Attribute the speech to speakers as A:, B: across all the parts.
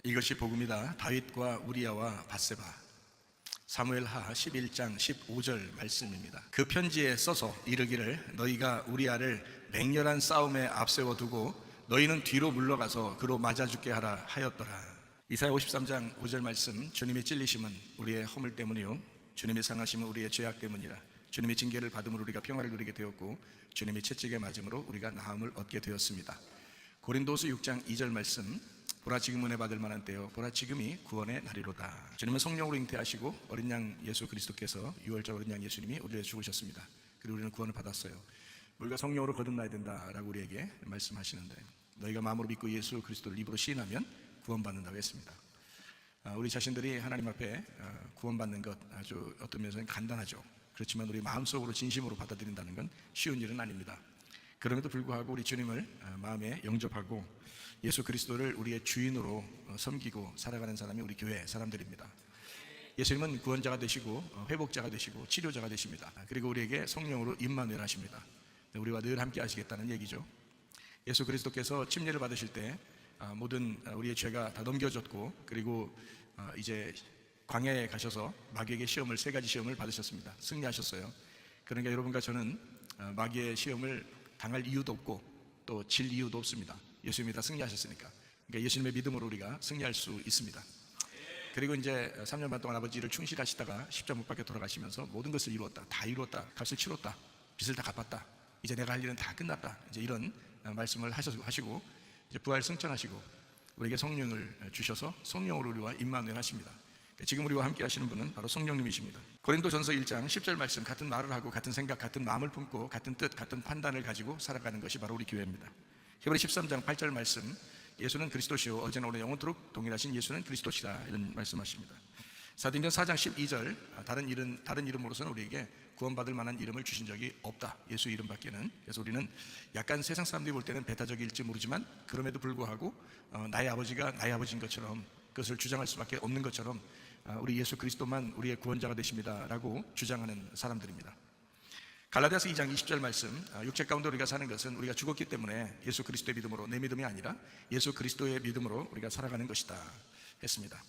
A: 이것이 복음이다. 다윗과 우리아와 밧세바. 사무엘하 11장 15절 말씀입니다. 그 편지에 써서 이르기를 너희가 우리아를 맹렬한 싸움에 앞세워 두고 너희는 뒤로 물러가서 그로 맞아 죽게 하라 하였더라. 이사야 53장 5절 말씀. 주님의 찔리심은 우리의 허물 때문이요 주님의 상하심은 우리의 죄악 때문이라. 주님의 징계를 받음으로 우리가 평화를 누리게 되었고 주님의 채찍에 맞음으로 우리가 나음을 얻게 되었습니다. 고린도서 6장 2절 말씀. 보라 지금 은혜 받을 만한 때요 보라 지금이 구원의 날이로다. 주님은 성령으로 잉태하시고 어린 양 예수 그리스도께서 유월절 어린 양 예수님이 우리를 죽으셨습니다. 그리고 우리는 구원을 받았어요. 우리가 성령으로 거듭나야 된다라고 우리에게 말씀하시는데, 너희가 마음으로 믿고 예수 그리스도를 입으로 시인하면 구원받는다고 했습니다. 우리 자신들이 하나님 앞에 구원받는 것 아주 어떤 면에서는 간단하죠. 그렇지만 우리 마음속으로 진심으로 받아들인다는 건 쉬운 일은 아닙니다. 그럼에도 불구하고 우리 주님을 마음에 영접하고 예수 그리스도를 우리의 주인으로 섬기고 살아가는 사람이 우리 교회 사람들입니다. 예수님은 구원자가 되시고 회복자가 되시고 치료자가 되십니다. 그리고 우리에게 성령으로 임마누엘 하십니다. 우리와 늘 함께 하시겠다는 얘기죠. 예수 그리스도께서 침례를 받으실 때 모든 우리의 죄가 다 넘겨졌고, 그리고 이제 광야에 가셔서 마귀에게 시험을, 세 가지 시험을 받으셨습니다. 승리하셨어요. 그러니까 여러분과 저는 마귀의 시험을 당할 이유도 없고 또 질 이유도 없습니다. 예수님이 다 승리하셨으니까. 그러니까 예수님의 믿음으로 우리가 승리할 수 있습니다. 그리고 이제 3년 반 동안 아버지를 충실하시다가 십자가 못 박혀 돌아가시면서 모든 것을 이루었다, 다 이루었다, 값을 치렀다, 빚을 다 갚았다, 이제 내가 할 일은 다 끝났다, 이제 이런 말씀을 하시고 이제 부활 승천하시고 우리에게 성령을 주셔서 성령으로 우리와 임마누엘 하십니다. 지금 우리와 함께 하시는 분은 바로 성령님이십니다. 고린도전서 1장 10절 말씀. 같은 말을 하고 같은 생각, 같은 마음을 품고 같은 뜻, 같은 판단을 가지고 살아가는 것이 바로 우리 교회입니다. 히브리 13장 8절 말씀. 예수는 그리스도시요 어제나 오늘 영원토록 동일하신 예수는 그리스도시다, 이런 말씀하십니다. 사도행전 4장 12절. 다른 이름으로서는 우리에게 구원받을 만한 이름을 주신 적이 없다, 예수 이름밖에는. 그래서 우리는 약간 세상 사람들이 볼 때는 배타적일지 모르지만 그럼에도 불구하고 나의 아버지가 나의 아버지인 것처럼, 그것을 주장할 수밖에 없는 것처럼 우리 예수 그리스도만 우리의 구원자가 되십니다 라고 주장하는 사람들입니다. 갈라디아서 2장 20절 말씀. 육체 가운데 우리가 사는 것은 우리가 죽었기 때문에 예수 그리스도의 믿음으로, 내 믿음이 아니라 예수 그리스도의 믿음으로 우리가 살아가는 것이다 했습니다.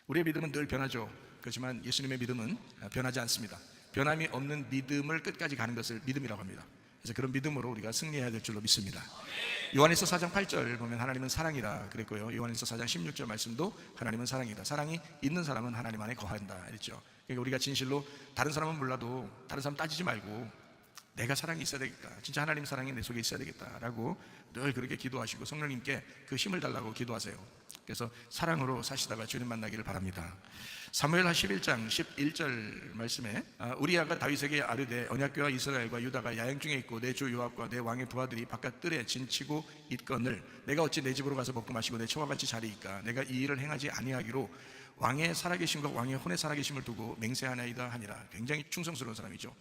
A: 우리의 믿음은 늘 변하죠. 그렇지만 예수님의 믿음은 변하지 않습니다. 변함이 없는 믿음을 끝까지 가는 것을 믿음이라고 합니다. 그래서 그런 믿음으로 우리가 승리해야 될 줄로 믿습니다. 요한일서 4장 8절 보면 하나님은 사랑이라 그랬고요, 요한일서 4장 16절 말씀도 하나님은 사랑이다, 사랑이 있는 사람은 하나님 안에 거한다 했죠. 그러니까 우리가 진실로 다른 사람은 몰라도 다른 사람 따지지 말고 내가 사랑이 있어야 되겠다, 진짜 하나님 사랑이 내 속에 있어야 되겠다라고 늘 그렇게 기도하시고 성령님께 그 힘을 달라고 기도하세요. 그래서 사랑으로 사시다가 주님 만나기를 바랍니다. 사무엘하 11장 11절 말씀에 우리아가 다윗에게 아뢰되 언약궤와 이스라엘과 유다가 야영 중에 있고 내 주 요압과 내 왕의 부하들이 바깥 뜰에 진치고 있거늘 내가 어찌 내 집으로 가서 먹고 마시고 내 처와 같이 자리이까. 내가 이 일을 행하지 아니하기로 왕의 살아계심과 왕의 혼의 살아계심을 두고 맹세하나이다 하니라. 굉장히 충성스러운 사람이죠.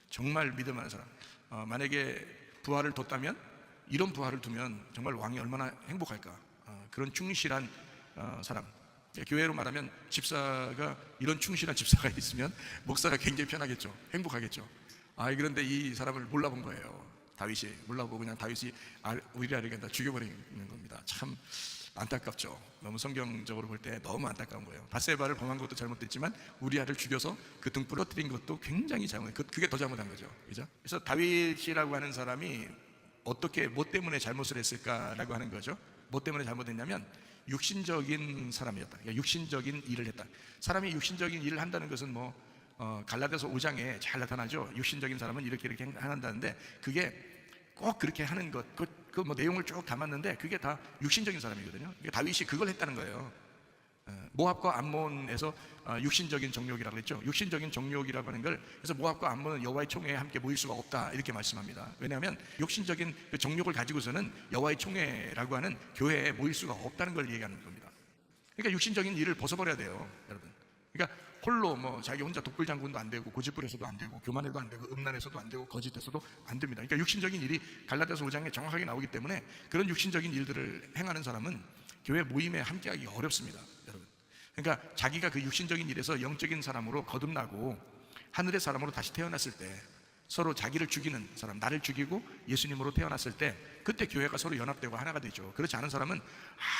A: 정말 믿음하는 사람. 만약에 부하를 뒀다면, 이런 부하를 두면 정말 왕이 얼마나 행복할까. 그런 충실한 사람. 교회로 말하면 집사가, 이런 충실한 집사가 있으면 목사가 굉장히 편하겠죠. 행복하겠죠. 그런데 이 사람을 몰라본 거예요. 다윗이 몰라보고 그냥 다윗이 우리아를 다 죽여버리는 겁니다. 참 안타깝죠. 너무 성경적으로 볼 때 너무 안타까운 거예요. 밧세바를 범한 것도 잘못됐지만 우리아를 죽여서 그 등 부러뜨린 것도 굉장히 그게 더 잘못한 거죠. 그죠? 그래서 다윗이라고 하는 사람이 어떻게, 뭐 때문에 잘못을 했을까라고 하는 거죠. 뭐 때문에 잘못했냐면 육신적인 사람이었다. 그러니까 육신적인 일을 했다. 사람이 육신적인 일을 한다는 것은 갈라디아서 5장에 잘 나타나죠. 육신적인 사람은 이렇게 한다는데 그게 꼭 그렇게 하는 것, 그 내용을 쭉 담았는데 그게 다 육신적인 사람이거든요. 그러니까 다윗이 그걸 했다는 거예요. 모압과 암몬에서 육신적인 정욕이라고 그랬죠. 육신적인 정욕이라고 하는 걸, 그래서 모압과 암몬은 여호와의 총회에 함께 모일 수가 없다 이렇게 말씀합니다. 왜냐하면 육신적인 그 정욕을 가지고서는 여호와의 총회라고 하는 교회에 모일 수가 없다는 걸 얘기하는 겁니다. 그러니까 육신적인 일을 벗어버려야 돼요, 여러분. 그러니까 홀로 자기 혼자 독불장군도 안 되고 고집부려서도 안 되고 교만해도 안 되고 음란해서도 안 되고 거짓돼서도 안 됩니다. 그러니까 육신적인 일이 갈라디아서 5장에 정확하게 나오기 때문에 그런 육신적인 일들을 행하는 사람은 교회 모임에 함께하기 어렵습니다, 여러분. 그러니까 자기가 그 육신적인 일에서 영적인 사람으로 거듭나고 하늘의 사람으로 다시 태어났을 때 서로 자기를 죽이는 사람, 나를 죽이고 예수님으로 태어났을 때 그때 교회가 서로 연합되고 하나가 되죠. 그렇지 않은 사람은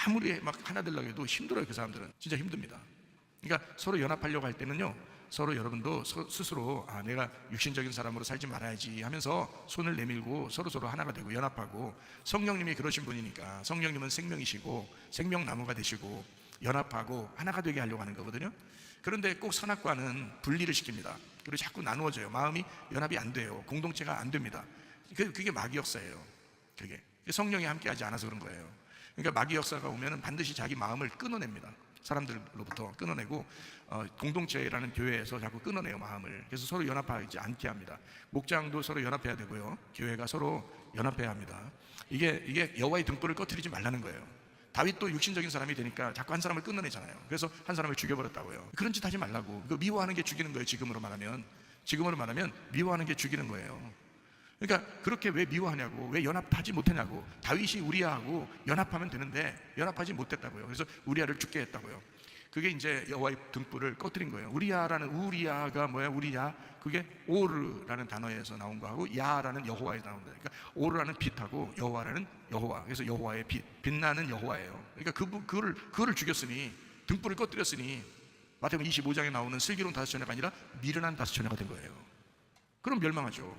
A: 아무리 막 하나 되려고 해도 힘들어요. 그 사람들은 진짜 힘듭니다. 그러니까 서로 연합하려고 할 때는요, 서로 여러분도 스스로 내가 육신적인 사람으로 살지 말아야지 하면서 손을 내밀고 서로 하나가 되고 연합하고, 성령님이 그러신 분이니까 성령님은 생명이시고 생명나무가 되시고 연합하고 하나가 되게 하려고 하는 거거든요. 그런데 꼭 선악과는 분리를 시킵니다. 그리고 자꾸 나누어져요. 마음이 연합이 안 돼요. 공동체가 안 됩니다. 그게 마귀 역사예요. 그게 성령이 함께하지 않아서 그런 거예요. 그러니까 마귀 역사가 오면은 반드시 자기 마음을 끊어냅니다. 사람들로부터 끊어내고 공동체라는 교회에서 자꾸 끊어내요, 마음을. 그래서 서로 연합하지 않게 합니다. 목장도 서로 연합해야 되고요, 교회가 서로 연합해야 합니다. 이게 여호와의 등불을 꺼트리지 말라는 거예요. 다윗도 육신적인 사람이 되니까 자꾸 한 사람을 끊어내잖아요. 그래서 한 사람을 죽여버렸다고요. 그런 짓 하지 말라고. 미워하는 게 죽이는 거예요. 지금으로 말하면 미워하는 게 죽이는 거예요. 그러니까 그렇게 왜 미워하냐고, 왜 연합하지 못하냐고. 다윗이 우리아하고 연합하면 되는데 연합하지 못했다고요. 그래서 우리아를 죽게 했다고요. 그게 이제 여호와의 등불을 꺼뜨린 거예요. 우리아가 뭐야? 우리야, 그게 오르라는 단어에서 나온 거하고 야라는 여호와에서 나온 거예요. 그러니까 오르라는 빛하고 여호와라는 여호와, 그래서 여호와의 빛나는 여호와예요. 그러니까 그거를 죽였으니, 등불을 꺼뜨렸으니 마태복음 25장에 나오는 슬기로운 다섯 처녀가 아니라 미련한 다섯 처녀가 된 거예요. 그럼 멸망하죠.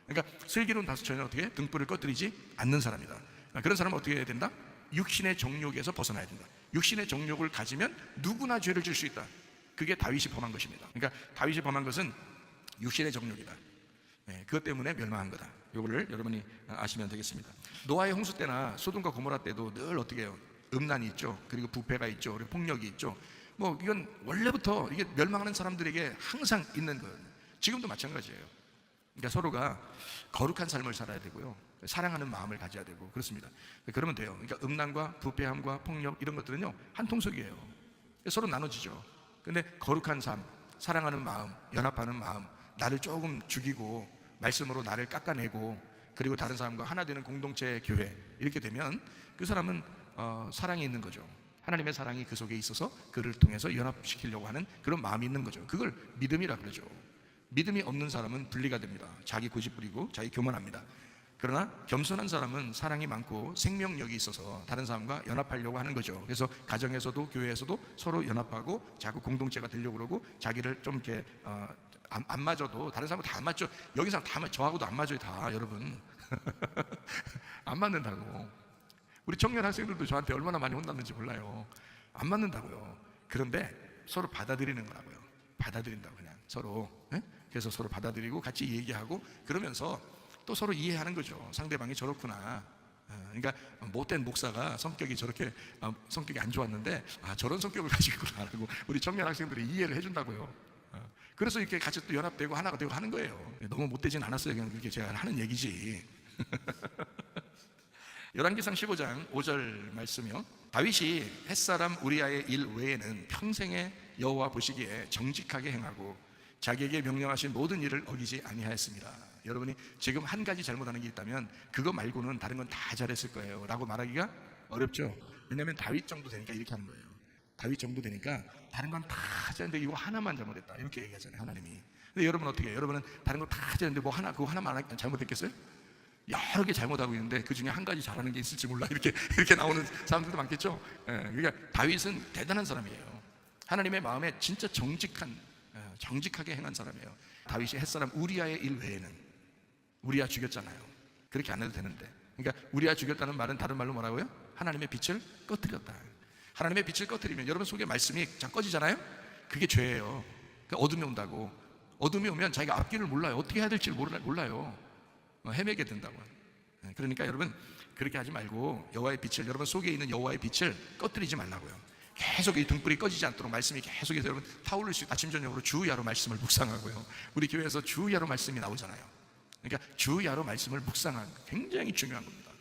A: 그러니까 슬기로운 다섯 처녀는 어떻게? 등불을 꺼뜨리지 않는 사람이다. 그런 사람은 어떻게 해야 된다? 육신의 정욕에서 벗어나야 된다. 육신의 정욕을 가지면 누구나 죄를 질 수 있다. 그게 다윗이 범한 것입니다. 그러니까 다윗이 범한 것은 육신의 정욕이다. 그것 때문에 멸망한 거다. 이거를 여러분이 아시면 되겠습니다. 노아의 홍수 때나 소돔과 고모라 때도 늘 어떻게 해요? 음란이 있죠. 그리고 부패가 있죠. 그리고 폭력이 있죠. 이건 원래부터 이게 멸망하는 사람들에게 항상 있는 거예요. 지금도 마찬가지예요. 그러니까 서로가 거룩한 삶을 살아야 되고요, 사랑하는 마음을 가져야 되고 그렇습니다. 그러면 돼요. 그러니까 음란과 부패함과 폭력 이런 것들은요 한 통속이에요. 서로 나눠지죠. 근데 거룩한 삶, 사랑하는 마음, 연합하는 마음, 나를 조금 죽이고 말씀으로 나를 깎아내고 그리고 다른 사람과 하나 되는 공동체, 교회, 이렇게 되면 그 사람은 사랑이 있는 거죠. 하나님의 사랑이 그 속에 있어서 그를 통해서 연합시키려고 하는 그런 마음이 있는 거죠. 그걸 믿음이라 그러죠. 믿음이 없는 사람은 분리가 됩니다. 자기 고집 부리고 자기 교만합니다. 그러나 겸손한 사람은 사랑이 많고 생명력이 있어서 다른 사람과 연합하려고 하는 거죠. 그래서 가정에서도 교회에서도 서로 연합하고 자꾸 공동체가 되려고 그러고, 자기를 좀 이렇게 안 맞아도 다른 사람은 다 안 맞죠. 여기 사람 다 저하고도 안 맞아요, 다. 여러분 안 맞는다고. 우리 청년 학생들도 저한테 얼마나 많이 혼났는지 몰라요. 안 맞는다고요. 그런데 서로 받아들이는 거라고요. 받아들인다고, 그냥 서로. 그래서 서로 받아들이고 같이 얘기하고 그러면서 또 서로 이해하는 거죠. 상대방이 저렇구나. 그러니까 못된 목사가 성격이 저렇게 성격이 안 좋았는데 저런 성격을 가지고 있구나 하고 우리 청년 학생들이 이해를 해준다고요. 그래서 이렇게 같이 또 연합되고 하나가 되고 하는 거예요. 너무 못되진 않았어요. 그냥 그렇게 제가 하는 얘기지. 열왕기상 15장 5절 말씀이요. 다윗이 햇사람 우리아의 일 외에는 평생에 여호와 보시기에 정직하게 행하고 자기에게 명령하신 모든 일을 어기지 아니하였습니다. 여러분이 지금 한 가지 잘못하는 게 있다면 그거 말고는 다른 건 다 잘했을 거예요 라고 말하기가 어렵죠. 왜냐하면 다윗 정도 되니까 이렇게 하는 거예요. 다윗 정도 되니까 다른 건 다 잘했는데 이거 하나만 잘못했다 이렇게 얘기하잖아요, 하나님이. 근데 여러분 어떻게 해요? 여러분은 다른 거 다 잘했는데 그거 하나만 잘못했겠어요? 여러 개 잘못하고 있는데 그 중에 한 가지 잘하는 게 있을지 몰라 이렇게 나오는 사람들도 많겠죠. 그러니까 다윗은 대단한 사람이에요. 하나님의 마음에 진짜 정직하게 행한 사람이에요. 다윗이 햇사람 우리아의 일 외에는, 우리아 죽였잖아요. 그렇게 안 해도 되는데. 그러니까 우리아 죽였다는 말은 다른 말로 뭐라고요? 하나님의 빛을 꺼뜨렸다. 하나님의 빛을 꺼뜨리면 여러분 속에 말씀이 꺼지잖아요. 그게 죄예요. 그러니까 어둠이 온다고. 어둠이 오면 자기가 앞길을 몰라요. 어떻게 해야 될지 몰라요. 헤매게 된다고. 그러니까 여러분 그렇게 하지 말고 여호와의 빛을, 여러분 속에 있는 여호와의 빛을 꺼뜨리지 말라고요. 계속 이 등불이 꺼지지 않도록 말씀이 계속해서 여러분 타오를 수 있고, 아침 저녁으로 주야로 말씀을 묵상하고요. 우리 교회에서 주야로 말씀이 나오잖아요. 그러니까 주야로 말씀을 묵상하는 굉장히 중요한 겁니다.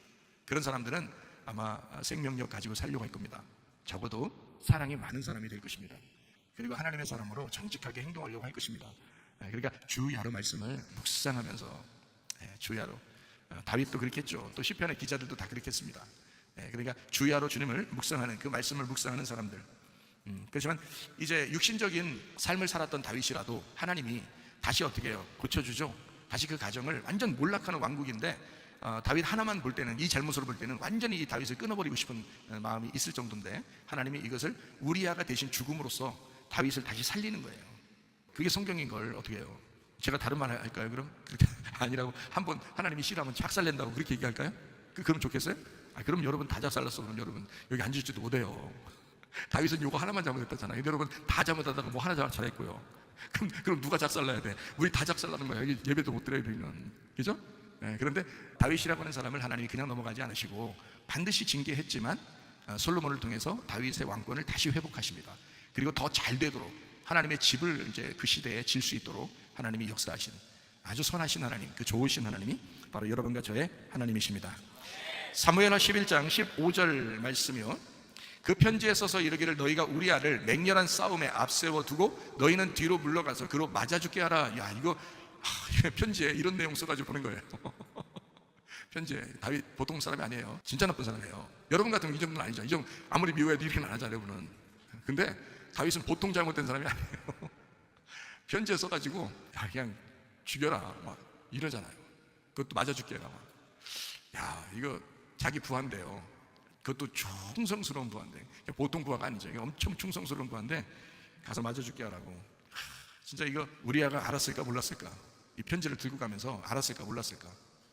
A: 그런 사람들은 아마 생명력 가지고 살려고 할 겁니다. 적어도 사랑이 많은 사람이 될 것입니다. 그리고 하나님의 사람으로 정직하게 행동하려고 할 것입니다. 그러니까 주야로 말씀을 묵상하면서, 주야로. 다윗도 그렇게 했죠. 또 시편의 기자들도 다 그렇게 했습니다. 그러니까 주야로 주님을 묵상하는, 그 말씀을 묵상하는 사람들. 그렇지만 이제 육신적인 삶을 살았던 다윗이라도 하나님이 다시 어떻게 해요? 고쳐주죠. 다시 그 가정을 완전 몰락하는 왕국인데 다윗 하나만 볼 때는, 이 잘못으로 볼 때는 완전히 이 다윗을 끊어버리고 싶은 마음이 있을 정도인데 하나님이 이것을 우리아가 대신 죽음으로써 다윗을 다시 살리는 거예요. 그게 성경인 걸 어떻게 해요? 제가 다른 말 할까요? 그럼 그렇게 아니라고 한번 하나님이 싫어하면 작살낸다고 그렇게 얘기할까요? 그럼 좋겠어요? 그럼 여러분 다 작살났어. 그럼 여러분 여기 앉을지도 못해요. 다윗은 요거 하나만 잘못했다잖아요. 여러분 다 잘못하다가 뭐 하나 잘했고요. 그럼 누가 작살나야 돼? 우리 다 작살나는 거예요. 예배도 못 드려야 되면, 그죠? 네, 그런데 다윗이라고 하는 사람을 하나님이 그냥 넘어가지 않으시고 반드시 징계했지만 솔로몬을 통해서 다윗의 왕권을 다시 회복하십니다. 그리고 더 잘 되도록 하나님의 집을 이제 그 시대에 질 수 있도록 하나님이 역사하신 아주 선하신 하나님, 그 좋으신 하나님이 바로 여러분과 저의 하나님이십니다. 사무엘하 11장 15절 말씀이요, 그 편지에 써서 이르기를 너희가 우리아를 맹렬한 싸움에 앞세워 두고 너희는 뒤로 물러가서 그로 맞아 죽게 하라. 야, 이거 편지에 이런 내용 써가지고 보낸 거예요. 편지에 다윗 보통 사람이 아니에요. 진짜 나쁜 사람이에요. 여러분 같으면 이 정도는 아니죠. 이 정도 아무리 미워해도 이렇게는 안 하잖아요, 여러분은. 근데 다윗은 보통 잘못된 사람이 아니에요. 편지에 써가지고 야, 그냥 죽여라 막 이러잖아요. 그것도 맞아 죽게 해라. 야, 이거 자기 부하인데요. 그것도 충성스러운 부하인데, 보통 부하가 아니죠. 엄청 충성스러운 부하인데 가서 맞아 죽게 하라고. 진짜 이거 우리아가 알았을까 몰랐을까? 이 편지를 들고 가면서 알았을까 몰랐을까?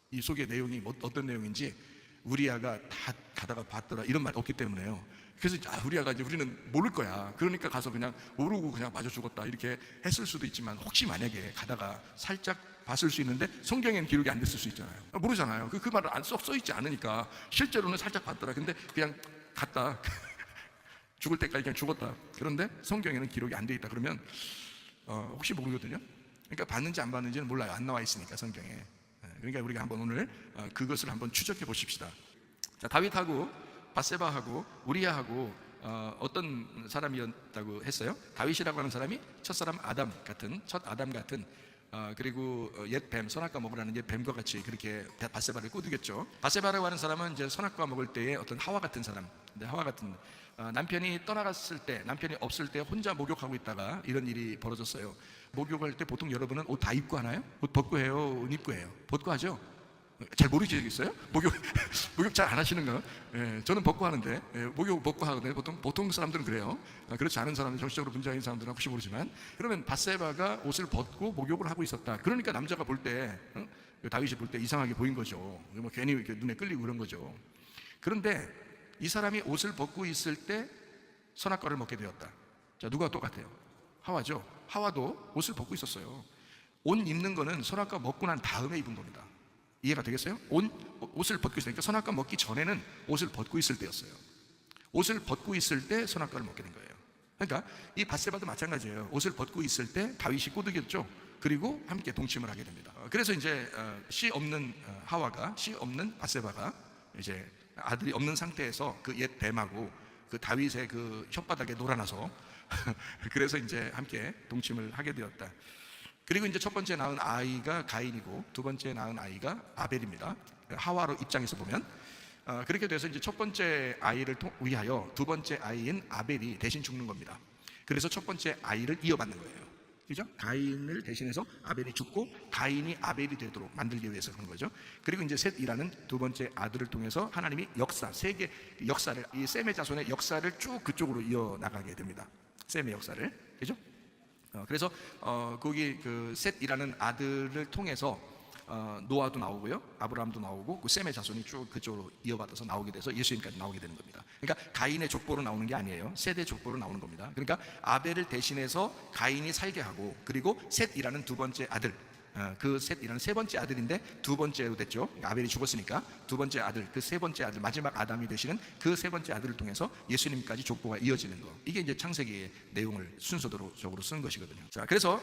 A: 이 속의 내용이 어떤 내용인지 우리아가 다 가다가 봤더라 이런 말 없기 때문에요. 그래서 우리아가 이제 우리는 모를 거야. 그러니까 가서 그냥 모르고 그냥 맞아 죽었다 이렇게 했을 수도 있지만, 혹시 만약에 가다가 살짝 봤을 수 있는데 성경에는 기록이 안 됐을 수 있잖아요. 모르잖아요. 그 말을 쏙 써있지 않으니까. 실제로는 살짝 봤더라. 근데 그냥 갔다. 죽을 때까지 그냥 죽었다. 그런데 성경에는 기록이 안 돼 있다. 그러면 혹시 모르거든요. 그러니까 봤는지 안 봤는지는 몰라요. 안 나와 있으니까 성경에. 그러니까 우리가 한번 오늘 그것을 한번 추적해 보십시다. 자, 다윗하고 밧세바하고 우리아하고 어떤 사람이었다고 했어요? 다윗이라고 하는 사람이 첫사람 아담 같은, 첫 아담 같은, 그리고 옛 뱀, 선악과 먹으라는 옛 뱀과 같이 그렇게 밧세바를 꼬드겼죠. 밧세바라고 하는 사람은 이제 선악과 먹을 때의 어떤 하와 같은 사람. 근데 하와 같은, 남편이 떠나갔을 때, 남편이 없을 때 혼자 목욕하고 있다가 이런 일이 벌어졌어요. 목욕할 때 보통 여러분은 옷 다 입고 하나요? 옷 벗고 해요? 옷 입고 해요? 벗고 하죠? 잘 모르시겠어요? 목욕 잘 안 하시는가요? 예, 저는 벗고 하는데, 목욕 벗고 하거든요. 보통 사람들은 그래요. 그렇지 않은 사람은, 정치적으로 문제인 사람들은 혹시 모르지만, 그러면 밧세바가 옷을 벗고 목욕을 하고 있었다. 그러니까 남자가 볼 때, 다윗이 볼 때 이상하게 보인 거죠. 뭐 괜히 이렇게 눈에 끌리고 그런 거죠. 그런데 이 사람이 옷을 벗고 있을 때 선악과를 먹게 되었다. 자, 누가 똑같아요? 하와죠. 하와도 옷을 벗고 있었어요. 옷 입는 거는 선악과 먹고 난 다음에 입은 겁니다. 이해가 되겠어요? 옷을 벗고 있으니까 선악과 먹기 전에는 옷을 벗고 있을 때였어요. 옷을 벗고 있을 때 선악과를 먹게 된 거예요. 그러니까 이 밧세바도 마찬가지예요. 옷을 벗고 있을 때 다윗이 꼬드겼죠. 그리고 함께 동침을 하게 됩니다. 그래서 이제 씨 없는 하와가, 씨 없는 밧세바가 이제 아들이 없는 상태에서 그 옛 뱀하고 그 다윗의 그 혓바닥에 놀아나서 그래서 이제 함께 동침을 하게 되었다. 그리고 이제 첫 번째 낳은 아이가 가인이고 두 번째 낳은 아이가 아벨입니다. 하와로 입장에서 보면 그렇게 돼서 이제 첫 번째 아이를 위하여 두 번째 아이인 아벨이 대신 죽는 겁니다. 그래서 첫 번째 아이를 이어받는 거예요. 그죠? 가인을 대신해서 아벨이 죽고 가인이 아벨이 되도록 만들기 위해서 그런 거죠. 그리고 이제 셋이라는 두 번째 아들을 통해서 하나님이 세계 역사를, 이 셈의 자손의 역사를 쭉 그쪽으로 이어나가게 됩니다. 셈의 역사를. 그죠? 그래서 거기 그 셋이라는 아들을 통해서 노아도 나오고요, 아브라함도 나오고 그 셈의 자손이 쭉 그쪽으로 이어받아서 나오게 돼서 예수님까지 나오게 되는 겁니다. 그러니까 가인의 족보로 나오는 게 아니에요. 셋의 족보로 나오는 겁니다. 그러니까 아벨을 대신해서 가인이 살게 하고, 그리고 셋이라는 두 번째 아들, 그 셋이라는 세 번째 아들인데 두 번째로 됐죠. 아벨이 죽었으니까 두 번째 아들, 그 세 번째 아들, 마지막 아담이 되시는 그 세 번째 아들을 통해서 예수님까지 족보가 이어지는 거. 이게 이제 창세기의 내용을 순서적으로 쓴 것이거든요. 자, 그래서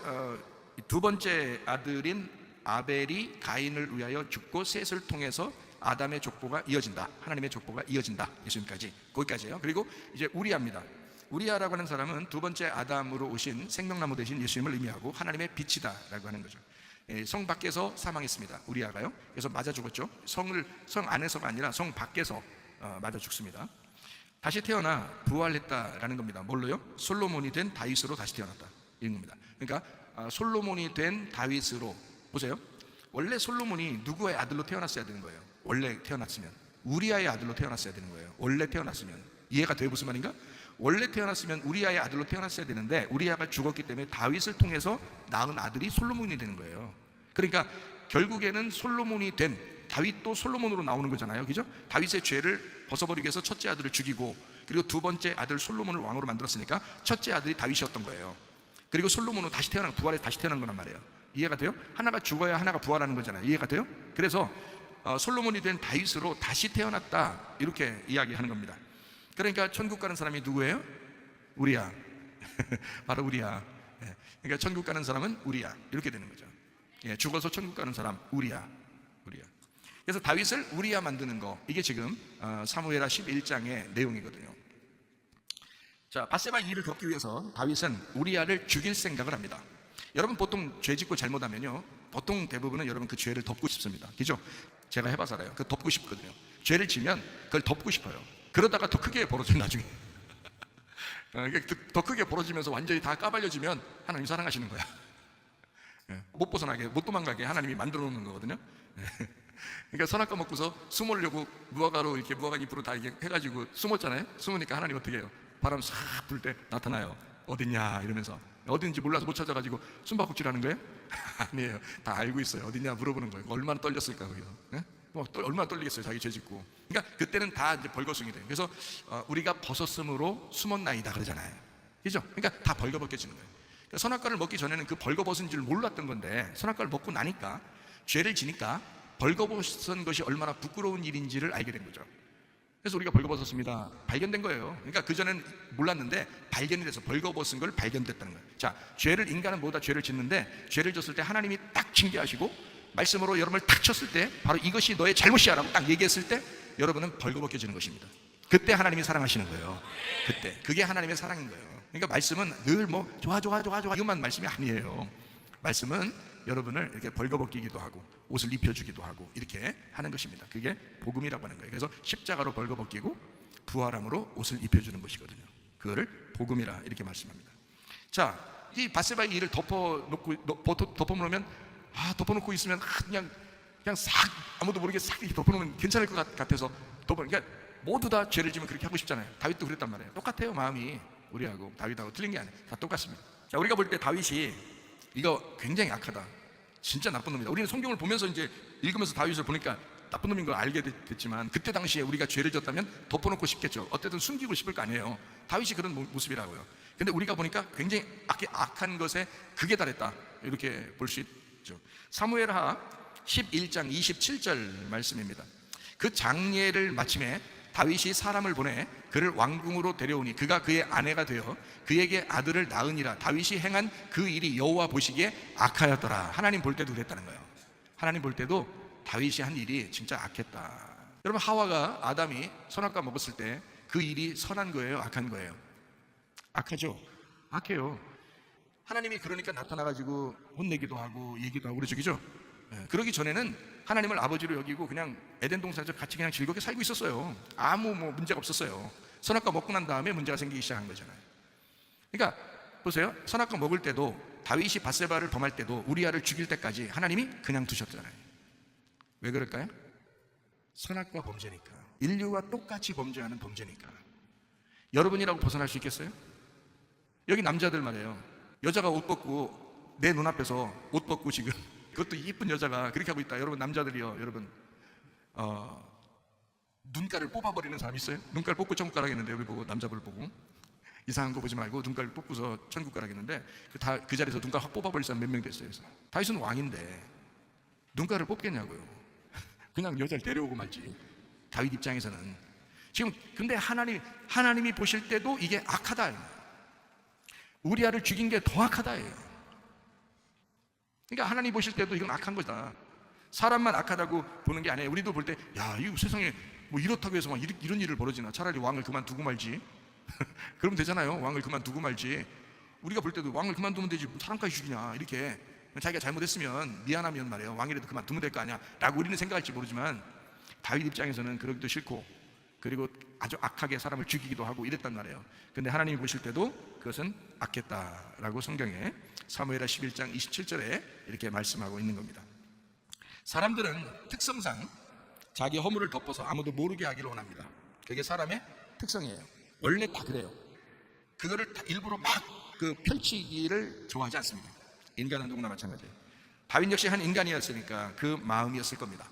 A: 두 번째 아들인 아벨이 가인을 위하여 죽고 셋을 통해서 아담의 족보가 이어진다. 하나님의 족보가 이어진다. 예수님까지. 거기까지예요. 그리고 이제 우리아입니다. 우리아라고 하는 사람은 두 번째 아담으로 오신 생명나무 대신 예수님을 의미하고 하나님의 빛이다라고 하는 거죠. 성 밖에서 사망했습니다. 우리아가요. 그래서 맞아 죽었죠. 성 안에서가 아니라 성 밖에서 맞아 죽습니다. 다시 태어나 부활했다라는 겁니다. 뭘로요? 솔로몬이 된 다윗으로 다시 태어났다. 이런 겁니다. 그러니까 솔로몬이 된 다윗으로, 보세요. 원래 솔로몬이 누구의 아들로 태어났어야 되는 거예요? 원래 태어났으면 우리아의 아들로 태어났어야 되는 거예요. 원래 태어났으면. 이해가 돼요? 무슨 말인가? 원래 태어났으면 우리아의 아들로 태어났어야 되는데 우리아가 죽었기 때문에 다윗을 통해서 낳은 아들이 솔로몬이 되는 거예요. 그러니까 결국에는 솔로몬이 된 다윗도 솔로몬으로 나오는 거잖아요. 그죠? 다윗의 죄를 벗어버리기 위해서 첫째 아들을 죽이고, 그리고 두 번째 아들 솔로몬을 왕으로 만들었으니까 첫째 아들이 다윗이었던 거예요. 그리고 솔로몬은 다시 태어난, 부활해 다시 태어난 거란 말이에요. 이해가 돼요? 하나가 죽어야 하나가 부활하는 거잖아요. 이해가 돼요? 그래서 솔로몬이 된 다윗으로 다시 태어났다, 이렇게 이야기하는 겁니다. 그러니까 천국 가는 사람이 누구예요? 우리야. 바로 우리야. 그러니까 천국 가는 사람은 우리야, 이렇게 되는 거죠. 죽어서 천국 가는 사람 우리야. 그래서 다윗을 우리야 만드는 거, 이게 지금 사무엘하 11장의 내용이거든요. 자, 밧세바의 일을 덮기 위해서 다윗은 우리야를 죽일 생각을 합니다. 여러분 보통 죄 짓고 잘못하면요, 보통 대부분은 여러분 그 죄를 덮고 싶습니다. 그죠? 제가 해봐서 알아요. 그 덮고 싶거든요. 죄를 지면 그걸 덮고 싶어요. 그러다가 더 크게 벌어져요, 나중에. 더 크게 벌어지면서 완전히 다 까발려지면 하나님 사랑하시는 거야. 못 벗어나게, 못 도망가게 하나님이 만들어 놓는 거거든요. 그러니까 선악과 먹고서 숨으려고 무화과로 이렇게 무화과 잎으로 다 이렇게 해가지고 숨었잖아요. 숨으니까 하나님 어떻게 해요? 바람 싹 불 때 나타나요. 어딨냐 이러면서. 어딘지 몰라서 못 찾아가지고 숨바꼭질하는 거예요? 아니에요. 다 알고 있어요. 어딨냐 물어보는 거예요. 얼마나 떨렸을까 거기서. 얼마나 떨리겠어요, 자기 죄 짓고. 그러니까 그때는 다 이제 벌거숭이 돼요. 그래서 우리가 벗었으므로 숨었나이다 그러잖아요. 그죠? 그러니까 다 벌거벗겨지는 거예요. 그러니까 선악과를 먹기 전에는 그 벌거벗은 줄 몰랐던 건데, 선악과를 먹고 나니까, 죄를 지니까 벌거벗은 것이 얼마나 부끄러운 일인지를 알게 된 거죠. 그래서 우리가 벌거벗었습니다, 발견된 거예요. 그러니까 그전엔 몰랐는데 발견이 돼서 벌거벗은 걸 발견됐다는 거예요. 자, 죄를, 인간은 모두 다 죄를 짓는데, 죄를 졌을 때 하나님이 딱 징계하시고 말씀으로 여러분을 탁 쳤을 때, 바로 이것이 너의 잘못이야 라고 딱 얘기했을 때 여러분은 벌거벗겨지는 것입니다. 그때 하나님이 사랑하시는 거예요. 그때 그게 하나님의 사랑인 거예요. 그러니까 말씀은 늘 뭐 좋아 이것만 말씀이 아니에요. 말씀은 여러분을 이렇게 벌거벗기기도 하고 옷을 입혀주기도 하고 이렇게 하는 것입니다. 그게 복음이라고 하는 거예요. 그래서 십자가로 벌거벗기고 부활함으로 옷을 입혀주는 것이거든요. 그거를 복음이라 이렇게 말씀합니다. 자, 이 밧세바의 일을 덮어놓으면, 덮어놓고 있으면 그냥 싹 아무도 모르게 싹 덮어놓으면 괜찮을 것 같아서 그러니까 모두 다 죄를 지면 그렇게 하고 싶잖아요. 다윗도 그랬단 말이에요. 똑같아요, 마음이. 우리하고 다윗하고 틀린 게 아니에요. 다 똑같습니다. 자, 우리가 볼 때 다윗이 이거 굉장히 악하다, 진짜 나쁜 놈이다. 우리는 성경을 보면서 이제 읽으면서 다윗을 보니까 나쁜 놈인 걸 알게 됐지만, 그때 당시에 우리가 죄를 졌다면 덮어놓고 싶겠죠. 어쨌든 숨기고 싶을 거 아니에요. 다윗이 그런 모습이라고요. 근데 우리가 보니까 굉장히 악한 것에 극에 달했다, 이렇게 볼 수 있죠. 사무엘하 11장 27절 말씀입니다. 그 장례를 마침에 다윗이 사람을 보내 그를 왕궁으로 데려오니 그가 그의 아내가 되어 그에게 아들을 낳으니라. 다윗이 행한 그 일이 여호와 보시기에 악하였더라. 하나님 볼 때도 그랬다는 거예요. 하나님 볼 때도 다윗이 한 일이 진짜 악했다. 여러분, 하와가, 아담이 선악과 먹었을 때 그 일이 선한 거예요, 악한 거예요? 악하죠. 악해요. 하나님이 그러니까 나타나가지고 혼내기도 하고 얘기도 하고 그러죠, 그죠? 그러기 전에는 하나님을 아버지로 여기고 그냥 에덴 동산에서 같이 그냥 즐겁게 살고 있었어요. 아무 문제가 없었어요. 선악과 먹고 난 다음에 문제가 생기기 시작한 거잖아요. 그러니까 보세요, 선악과 먹을 때도, 다윗이 밧세바를 범할 때도, 우리아를 죽일 때까지 하나님이 그냥 두셨잖아요. 왜 그럴까요? 선악과 범죄니까. 인류가 똑같이 범죄하는 범죄니까. 여러분이라고 벗어날 수 있겠어요? 여기 남자들 말이에요. 여자가 옷 벗고 내 눈앞에서 옷 벗고 지금, 그것도 이쁜 여자가 그렇게 하고 있다. 여러분, 남자들이요, 여러분, 눈가를 뽑아버리는 사람 있어요? 눈가를 뽑고 천국 가라겠는데, 여기 보고, 남자분 보고 이상한 거 보지 말고 눈가를 뽑고서 천국 가라겠는데, 그 자리에서 눈가 확 뽑아버릴 사람 몇 명 됐어요. 그래서 다윗은 왕인데 눈가를 뽑겠냐고요. 그냥 여자를 데려오고 말지. 다윗 입장에서는 지금, 근데 하나님이 보실 때도 이게 악하다, 우리아를 죽인 게 더 악하다예요. 그러니까 하나님 보실 때도 이건 악한 거다. 사람만 악하다고 보는 게 아니에요. 우리도 볼 때, 야, 이 세상에 뭐 이렇다고 해서 막 이런 일을 벌어지나. 차라리 왕을 그만두고 말지. 그러면 되잖아요. 왕을 그만두고 말지. 우리가 볼 때도 왕을 그만두면 되지, 사람까지 죽이냐, 이렇게. 자기가 잘못했으면, 미안하면 말이에요, 왕이라도 그만두면 될 거 아니야 라고 우리는 생각할지 모르지만, 다윗 입장에서는 그러기도 싫고, 그리고 아주 악하게 사람을 죽이기도 하고 이랬단 말이에요. 근데 하나님이 보실 때도 그것은 악했다라고 성경에 사무엘하 11장 27절에 이렇게 말씀하고 있는 겁니다. 사람들은 특성상 자기 허물을 덮어서 아무도 모르게 하기를 원합니다. 그게 사람의 특성이에요. 원래 다 그래요. 그거를 다 일부러 막 펼치기를 좋아하지 않습니다. 인간은 누구나 마찬가지예요. 다윈 역시 한 인간이었으니까 그 마음이었을 겁니다.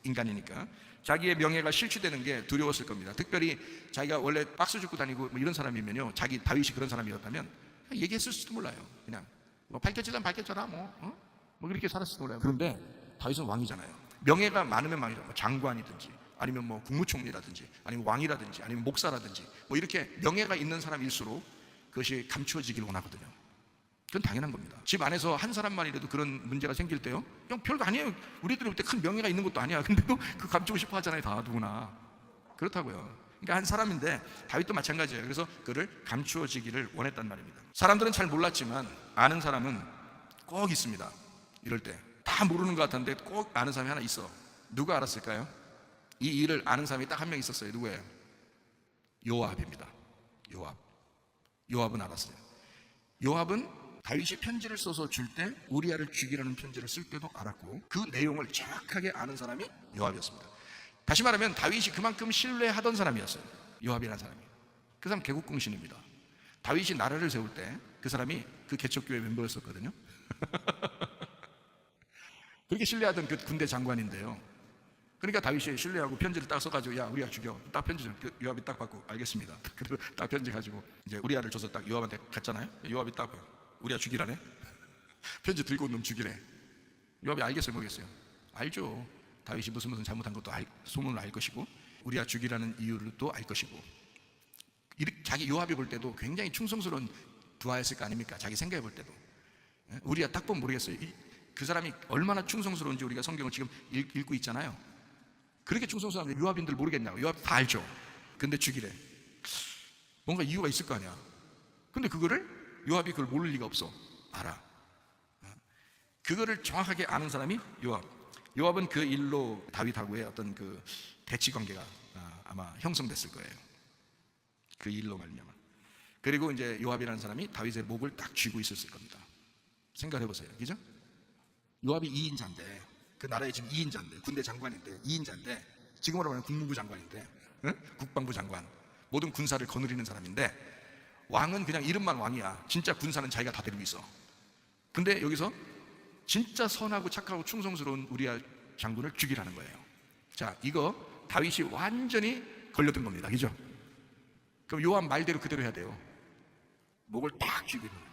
A: 인간이니까 자기의 명예가 실추되는 게 두려웠을 겁니다. 특별히 자기가 원래 박스 줍고 다니고 뭐 이런 사람이면요, 자기 다윗이 그런 사람이었다면 얘기했을 수도 몰라요. 그냥 뭐 밝혀지면 밝혀져라 뭐 그렇게 살았을지도 몰라요. 그런데 다윗은 왕이잖아요. 명예가 많으면 왕이죠. 뭐 장관이든지 아니면 뭐 국무총리라든지 아니면 왕이라든지 아니면 목사라든지 뭐 이렇게 명예가 있는 사람일수록 그것이 감추어지길 원하거든요. 그건 당연한 겁니다. 집 안에서 한 사람만이라도 그런 문제가 생길 때요, 그냥 별거 아니에요. 우리들이 볼 때 큰 명예가 있는 것도 아니야. 근데도 그 감추고 싶어 하잖아요, 다 누구나. 그렇다고요. 그러니까 한 사람인데 다윗도 마찬가지예요. 그래서 그를 감추어지기를 원했단 말입니다. 사람들은 잘 몰랐지만 아는 사람은 꼭 있습니다. 이럴 때 다 모르는 것 같은데 꼭 아는 사람이 하나 있어. 누가 알았을까요? 이 일을 아는 사람이 딱 한 명 있었어요. 누구예요? 요압입니다. 요압은 알았어요. 요압은 다윗이 편지를 써서 줄 때 우리아를 죽이라는 편지를 쓸 때도 알았고 그 내용을 정확하게 아는 사람이 요압이었습니다. 다시 말하면 다윗이 그만큼 신뢰하던 사람이었어요. 요압이라는 사람이. 그 사람 개국공신입니다. 다윗이 나라를 세울 때 그 사람이 그 개척교회 멤버였었거든요. 그렇게 신뢰하던 그 군대 장관인데요. 그러니까 다윗이 신뢰하고 편지를 딱 써가지고 야 우리아 죽여, 딱 편지 좀. 요압이 딱 받고 알겠습니다. 그래서 딱 편지 가지고 이제 우리아를 줘서 딱 요압한테 갔잖아요. 요압이 딱 우리아 죽이라네. 편지 들고 온 놈 죽이래. 요압이 알겠어요, 모르겠어요? 알죠. 다윗이 무슨 잘못한 것도 소문을 알 것이고 우리아 죽이라는 이유를 또 알 것이고, 자기 요압이 볼 때도 굉장히 충성스러운 부하였을 거 아닙니까? 자기 생각해 볼 때도. 우리아 딱 보면 모르겠어요. 그 사람이 얼마나 충성스러운지 우리가 성경을 지금 읽고 있잖아요. 그렇게 충성스러운데 요압인들 모르겠냐고. 요압 다 알죠. 근데 죽이래. 뭔가 이유가 있을 거 아니야. 근데 그거를 요압이 그걸 모를 리가 없어. 알아. 그거를 정확하게 아는 사람이 요압. 요압은 그 일로 다윗하고의 어떤 그 대치 관계가 아마 형성됐을 거예요. 그 일로 말미암아. 그리고 이제 요압이라는 사람이 다윗의 목을 딱 쥐고 있었을 겁니다. 생각해 보세요. 그죠? 요압이 2인자인데 그 나라의 지금 2인자인데 군대 장관인데 2인자인데 지금으로 말하면 국무부 장관인데 국방부 장관, 모든 군사를 거느리는 사람인데 왕은 그냥 이름만 왕이야. 진짜 군사는 자기가 다 데리고 있어. 근데 여기서 진짜 선하고 착하고 충성스러운 우리아 장군을 죽이라는 거예요. 자, 이거 다윗이 완전히 걸려든 겁니다. 그죠? 그럼 요압 말대로 그대로 해야 돼요. 목을 딱 쥐고 있는 거예요.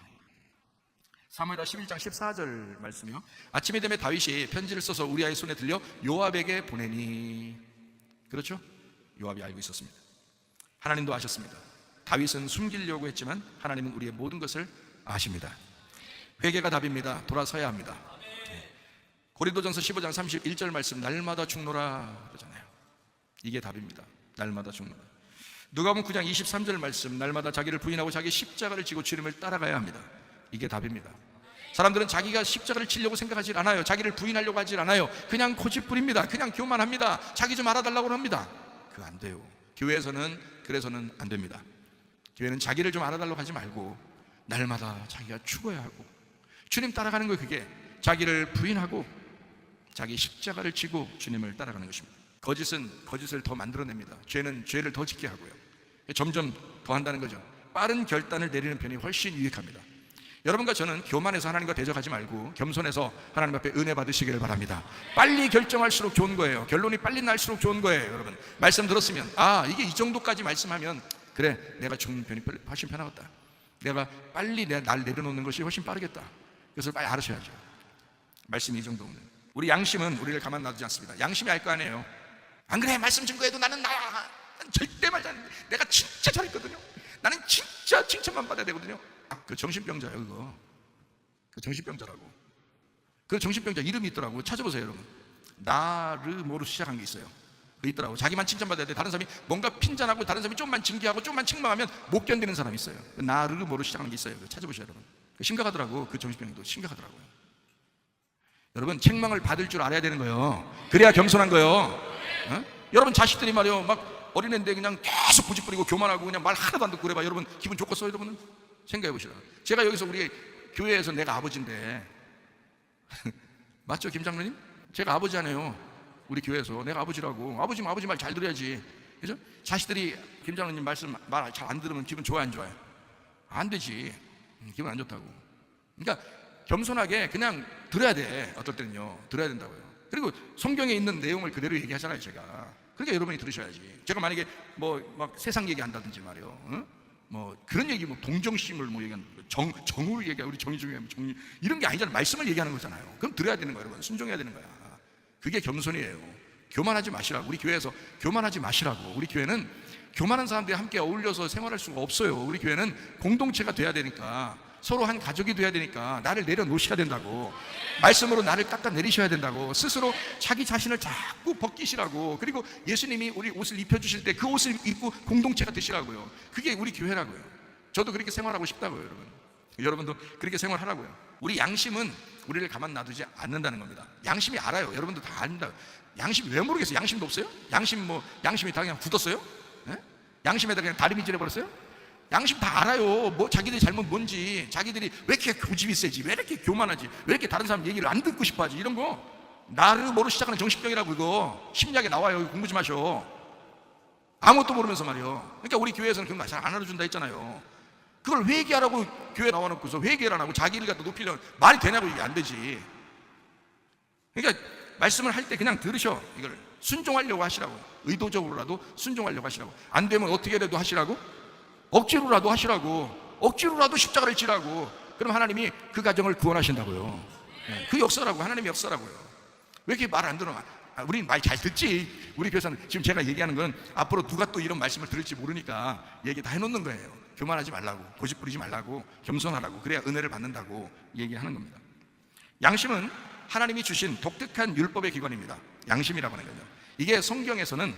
A: 사무엘하 11장 14절 말씀이요. 아침이 되면 다윗이 편지를 써서 우리아의 손에 들려 요압에게 보내니. 그렇죠? 요압이 알고 있었습니다. 하나님도 아셨습니다. 다윗은 숨기려고 했지만 하나님은 우리의 모든 것을 아십니다. 회개가 답입니다. 돌아서야 합니다. 고린도전서 15장 31절 말씀, 날마다 죽노라 그러잖아요. 이게 답입니다. 날마다 죽노라. 누가복음 9장 23절 말씀, 날마다 자기를 부인하고 자기 십자가를 지고 주님을 따라가야 합니다. 이게 답입니다. 사람들은 자기가 십자가를 지려고 생각하지 않아요. 자기를 부인하려고 하지 않아요. 그냥 고집부립니다. 그냥 교만합니다. 자기 좀 알아달라고 합니다. 그거 안 돼요. 교회에서는 그래서는 안 됩니다. 교회는 자기를 좀 알아달라고 하지 말고 날마다 자기가 죽어야 하고 주님 따라가는 거예요. 그게 자기를 부인하고 자기 십자가를 지고 주님을 따라가는 것입니다. 거짓은 거짓을 더 만들어냅니다. 죄는 죄를 더 짓게 하고요. 점점 더 한다는 거죠. 빠른 결단을 내리는 편이 훨씬 유익합니다. 여러분과 저는 교만해서 하나님과 대적하지 말고 겸손해서 하나님 앞에 은혜 받으시기를 바랍니다. 빨리 결정할수록 좋은 거예요. 결론이 빨리 날수록 좋은 거예요. 여러분 말씀 들었으면 이게 이 정도까지 말씀하면 그래, 내가 죽는 편이 훨씬 편하겠다. 내가 빨리 날 내려놓는 것이 훨씬 빠르겠다. 그래서 빨리 알으셔야죠. 말씀이 이 정도면. 우리 양심은 우리를 가만 놔두지 않습니다. 양심이 알 거 아니에요. 안 그래? 말씀 증거해도 나는 나야. 난 절대 말지 않는데 내가 진짜 잘했거든요. 나는 진짜 칭찬만 받아야 되거든요. 그 정신병자예요. 그거 그 정신병자라고. 그 정신병자 이름이 있더라고. 찾아보세요 여러분. 나르모로 시작한 게 있어요. 그 있더라고. 자기만 칭찬받아야 돼. 다른 사람이 뭔가 핀잔하고 다른 사람이 좀만 징계하고 좀만 책망하면 못 견디는 사람이 있어요. 나르모로 시작하는 게 있어요. 찾아보세요 여러분. 심각하더라고. 그 정신병도 심각하더라고요. 여러분 책망을 받을 줄 알아야 되는 거예요. 그래야 겸손한 거예요. 여러분 자식들이 말이요 막 어린애인데 그냥 계속 고집부리고 교만하고 그냥 말 하나도 안 듣고 그래 봐. 여러분 기분 좋겠어요? 여러분은 생각해 보시라. 제가 여기서 우리 교회에서 내가 아버지인데 맞죠 김장로님? 제가 아버지잖아요. 우리 교회에서 내가 아버지라고. 아버지 말 잘 들어야지. 그죠? 자식들이 김장로님 말씀 말 잘 안 들으면 기분 좋아요, 안 좋아요? 안 되지. 기분 안 좋다고. 그러니까 겸손하게 그냥 들어야 돼. 어떨 때는요, 들어야 된다고요. 그리고 성경에 있는 내용을 그대로 얘기하잖아요, 제가. 그러니까 여러분이 들으셔야지. 제가 만약에 뭐 막 세상 얘기한다든지 말이요, 응? 뭐 그런 얘기, 뭐 동정심을 뭐 얘기하는 정을 얘기하고, 우리 정의 중에 정의, 이런 게 아니잖아요. 말씀을 얘기하는 거잖아요. 그럼 들어야 되는 거예요, 여러분. 순종해야 되는 거야. 그게 겸손이에요. 교만하지 마시라고. 우리 교회에서 교만하지 마시라고. 우리 교회는 교만한 사람들이 함께 어울려서 생활할 수가 없어요. 우리 교회는 공동체가 돼야 되니까, 서로 한 가족이 돼야 되니까 나를 내려놓으셔야 된다고. 말씀으로 나를 깎아내리셔야 된다고. 스스로 자기 자신을 자꾸 벗기시라고. 그리고 예수님이 우리 옷을 입혀주실 때 그 옷을 입고 공동체가 되시라고요. 그게 우리 교회라고요. 저도 그렇게 생활하고 싶다고요, 여러분. 여러분도 그렇게 생활하라고요. 우리 양심은 우리를 가만 놔두지 않는다는 겁니다. 양심이 알아요. 여러분도 다 안다. 양심 왜 모르겠어요? 양심도 없어요? 양심이 다 그냥 굳었어요? 네? 양심에다 그냥 다리미 찔러버렸어요? 양심 다 알아요. 뭐 자기들이 잘못 뭔지, 자기들이 왜 이렇게 고집이 세지, 왜 이렇게 교만하지, 왜 이렇게 다른 사람 얘기를 안 듣고 싶어 하지, 이런 거 나르모로 시작하는 정신병이라고. 이거 심리학에 나와요. 공부 좀 하셔. 아무것도 모르면서 말이요. 그러니까 우리 교회에서는 그런 거 잘 안 알려준다 했잖아요. 그걸 회개하라고 교회 나와놓고서 회개를 안 하고 자기를 갖다 높이려면 말이 되냐고. 이게 안 되지. 그러니까 말씀을 할 때 그냥 들으셔. 이걸 순종하려고 하시라고. 의도적으로라도 순종하려고 하시라고. 안 되면 어떻게라도 하시라고? 억지로라도 하시라고. 억지로라도 십자가를 지라고. 그럼 하나님이 그 가정을 구원하신다고요. 그 역사라고. 하나님의 역사라고요. 왜 이렇게 말 안 들어? 우린 말 잘 듣지. 우리 교회에서는 지금 제가 얘기하는 건 앞으로 누가 또 이런 말씀을 들을지 모르니까 얘기 다 해놓는 거예요. 교만하지 말라고, 고집 부리지 말라고, 겸손하라고. 그래야 은혜를 받는다고 얘기하는 겁니다. 양심은 하나님이 주신 독특한 율법의 기관입니다. 양심이라고 하는 거죠. 이게 성경에서는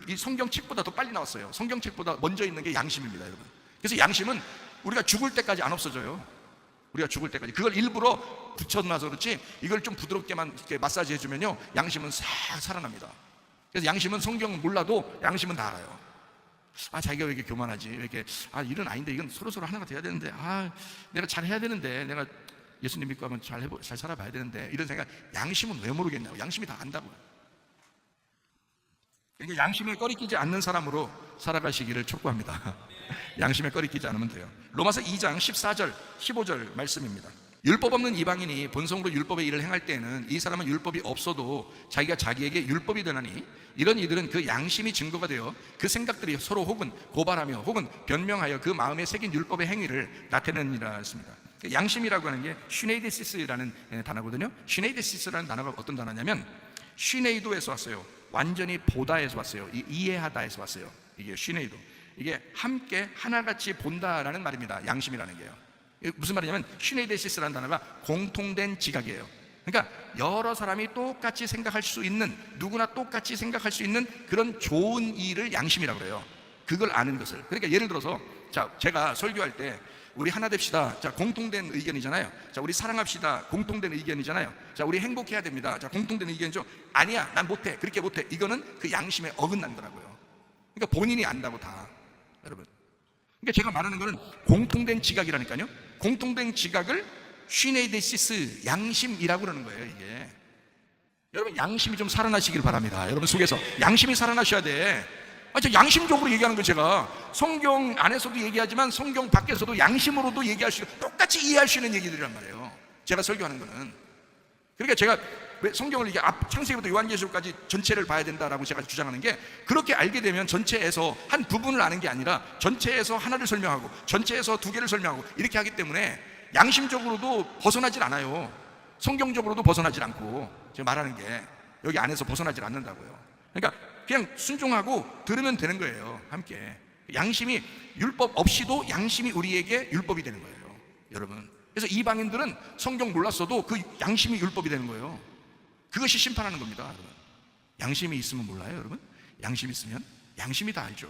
A: 이 성경책보다 더 빨리 나왔어요. 성경책보다 먼저 있는 게 양심입니다, 여러분. 그래서 양심은 우리가 죽을 때까지 안 없어져요. 우리가 죽을 때까지. 그걸 일부러 붙여놔서 그렇지, 이걸 좀 부드럽게만 이렇게 마사지 해주면요, 양심은 싹 살아납니다. 그래서 양심은 성경 몰라도 양심은 다 알아요. 자기가 왜 이렇게 교만하지, 왜 이렇게, 일은 아닌데, 이건 서로서로 하나가 돼야 되는데, 내가 잘 해야 되는데, 내가 예수님 믿고 하면 잘 살아봐야 되는데, 이런 생각. 양심은 왜 모르겠냐고. 양심이 다 안다고요. 그러니까 양심에 꺼리끼지 않는 사람으로 살아가시기를 촉구합니다. 양심에 꺼리끼지 않으면 돼요. 로마서 2장 14절 15절 말씀입니다. 율법 없는 이방인이 본성으로 율법의 일을 행할 때에는 이 사람은 율법이 없어도 자기가 자기에게 율법이 되나니, 이런 이들은 그 양심이 증거가 되어 그 생각들이 서로 혹은 고발하며 혹은 변명하여 그 마음에 새긴 율법의 행위를 나타내느니라 했습니다. 양심이라고 하는 게 슈네이데시스라는 단어거든요. 슈네이데시스라는 단어가 어떤 단어냐면, 슈네이도에서 왔어요. 완전히 보다에서 왔어요. 이해하다에서 왔어요. 이게 슈네이도. 이게 함께 하나같이 본다라는 말입니다. 양심이라는 게요. 무슨 말이냐면, 슈네이데시스라는 단어가 공통된 지각이에요. 그러니까 여러 사람이 똑같이 생각할 수 있는, 누구나 똑같이 생각할 수 있는 그런 좋은 일을 양심이라고 그래요. 그걸 아는 것을. 그러니까 예를 들어서, 제가 설교할 때 우리 하나 됩시다. 공통된 의견이잖아요. 우리 사랑합시다. 공통된 의견이잖아요. 우리 행복해야 됩니다. 공통된 의견이죠. 아니야, 난 못해. 그렇게 못해. 이거는 그 양심에 어긋난 거라고요. 그러니까 본인이 안다고 다, 여러분. 그러니까 제가 말하는 거는 공통된 지각이라니까요. 공통된 지각을 슈네이데시스, 양심이라고 그러는 거예요, 이게. 여러분, 양심이 좀 살아나시길 바랍니다. 여러분 속에서 양심이 살아나셔야 돼. 저 양심적으로 얘기하는 거. 제가 성경 안에서도 얘기하지만 성경 밖에서도 양심으로도 얘기할 수 있고 똑같이 이해할 수 있는 얘기들이란 말이에요, 제가 설교하는 거는. 그러니까 제가 왜 성경을 이게 창세기부터 요한계시록까지 전체를 봐야 된다라고 제가 주장하는 게, 그렇게 알게 되면 전체에서 한 부분을 아는 게 아니라 전체에서 하나를 설명하고 전체에서 두 개를 설명하고 이렇게 하기 때문에 양심적으로도 벗어나질 않아요. 성경적으로도 벗어나질 않고, 제가 말하는 게 여기 안에서 벗어나질 않는다고요. 그러니까 그냥 순종하고 들으면 되는 거예요, 함께. 양심이, 율법 없이도 양심이 우리에게 율법이 되는 거예요, 여러분. 그래서 이방인들은 성경 몰랐어도 그 양심이 율법이 되는 거예요. 그것이 심판하는 겁니다, 여러분. 양심이 있으면 몰라요, 여러분? 양심이 있으면 양심이 다 알죠.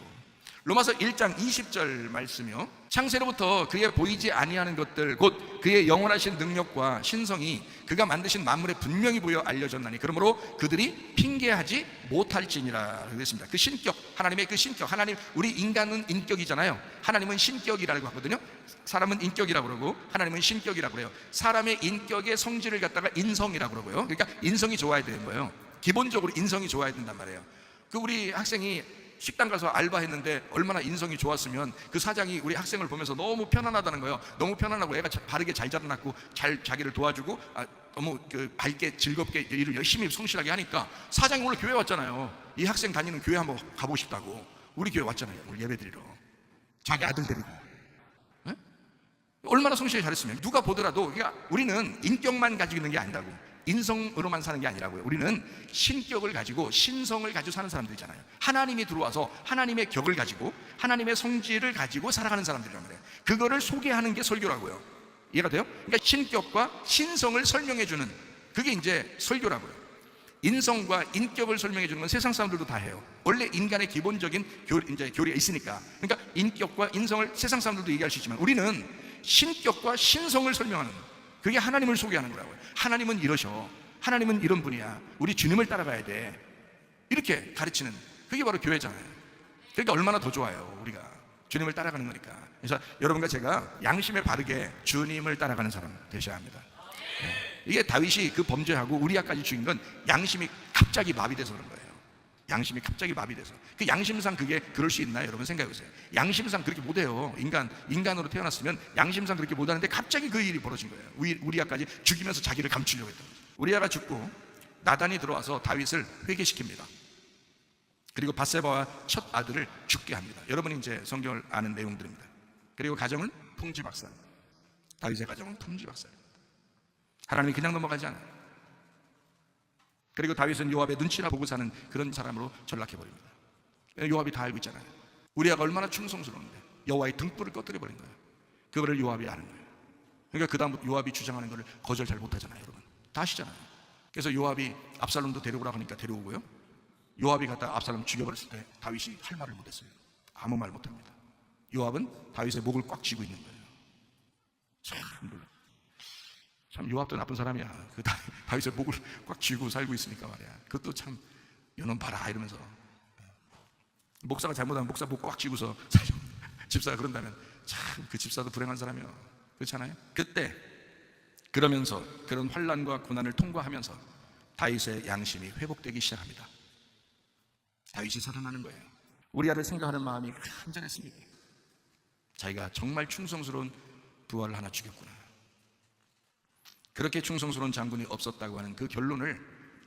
A: 로마서 1장 20절 말씀이요, 창세로부터 그의 보이지 아니하는 것들 곧 그의 영원하신 능력과 신성이 그가 만드신 만물에 분명히 보여 알려졌나니 그러므로 그들이 핑계하지 못할지니라 그랬습니다. 그 신격, 하나님의 그 신격, 하나님, 우리 인간은 인격이잖아요. 하나님은 신격이라고 하거든요. 사람은 인격이라고 그러고 하나님은 신격이라고 그래요. 사람의 인격의 성질을 갖다가 인성이라고 그러고요. 그러니까 인성이 좋아야 되는 거예요. 기본적으로 인성이 좋아야 된단 말이에요. 그 우리 학생이 식당 가서 알바했는데 얼마나 인성이 좋았으면 그 사장이 우리 학생을 보면서 너무 편안하다는 거예요. 너무 편안하고 애가 바르게 잘 자라났고 잘 자기를 도와주고 너무 밝게 즐겁게 일을 열심히 성실하게 하니까 사장이 오늘 교회 왔잖아요. 이 학생 다니는 교회 한번 가보고 싶다고 우리 교회 왔잖아요. 오늘 예배 드리러 자기 아들 데리고. 네? 얼마나 성실히 잘했으면 누가 보더라도. 그러니까 우리는 인격만 가지고 있는 게 아니라고, 인성으로만 사는 게 아니라고요. 우리는 신격을 가지고 신성을 가지고 사는 사람들이잖아요. 하나님이 들어와서 하나님의 격을 가지고 하나님의 성질을 가지고 살아가는 사람들이란 말이에요. 그거를 소개하는 게 설교라고요. 이해가 돼요? 그러니까 신격과 신성을 설명해주는, 그게 이제 설교라고요. 인성과 인격을 설명해주는 건 세상 사람들도 다 해요. 원래 인간의 기본적인 교리가 있으니까. 그러니까 인격과 인성을 세상 사람들도 얘기할 수 있지만 우리는 신격과 신성을 설명하는, 그게 하나님을 소개하는 거라고요. 하나님은 이러셔, 하나님은 이런 분이야, 우리 주님을 따라가야 돼, 이렇게 가르치는, 그게 바로 교회잖아요. 그러니까 얼마나 더 좋아요, 우리가 주님을 따라가는 거니까. 그래서 여러분과 제가 양심에 바르게 주님을 따라가는 사람 되셔야 합니다. 이게 다윗이 그 범죄하고 우리아까지 죽인 건 양심이 갑자기 마비돼서 그런 거예요. 양심이 갑자기 마비돼서. 그 양심상 그게 그럴 수 있나요? 여러분 생각해보세요. 양심상 그렇게 못해요. 인간으로 태어났으면 양심상 그렇게 못하는데 갑자기 그 일이 벌어진 거예요. 우리아까지 죽이면서 자기를 감추려고 했던 거죠. 우리아가 죽고 나단이 들어와서 다윗을 회개시킵니다. 그리고 밧세바와 첫 아들을 죽게 합니다. 여러분이 이제 성경을 아는 내용들입니다. 그리고 가정은 통지박살, 다윗의 가정은 통지박살. 하나님이 그냥 넘어가지 않아요. 그리고 다윗은 요압의 눈치나 보고 사는 그런 사람으로 전락해버립니다. 요압이 다 알고 있잖아요. 우리아가 얼마나 충성스러운데 여호와의 등불을 꺼뜨려버린 거예요. 그거를 요압이 아는 거예요. 그러니까 그 다음 요압이 주장하는 거를 거절 잘 못하잖아요. 여러분 다 아시잖아요. 그래서 요압이 압살롬도 데려오라고 하니까 데려오고요, 요압이 갖다 압살롬 죽여버렸을 때 다윗이 할 말을 못했어요. 아무 말 못합니다. 요압은 다윗의 목을 꽉 쥐고 있는 거예요. 참 요압도 나쁜 사람이야. 그 다윗의 목을 꽉 쥐고 살고 있으니까 말이야. 그것도 참 요놈 봐라 이러면서. 목사가 잘못하면 목사 목 꽉 쥐고서 집사가 그런다면 참 그 집사도 불행한 사람이야. 그렇잖아요. 그때 그러면서 그런 환난과 고난을 통과하면서 다윗의 양심이 회복되기 시작합니다. 다윗이 살아나는 거예요. 우리아를 생각하는 마음이 간절했습니다. 자기가 정말 충성스러운 부하를 하나 죽였구나. 그렇게 충성스러운 장군이 없었다고 하는 그 결론을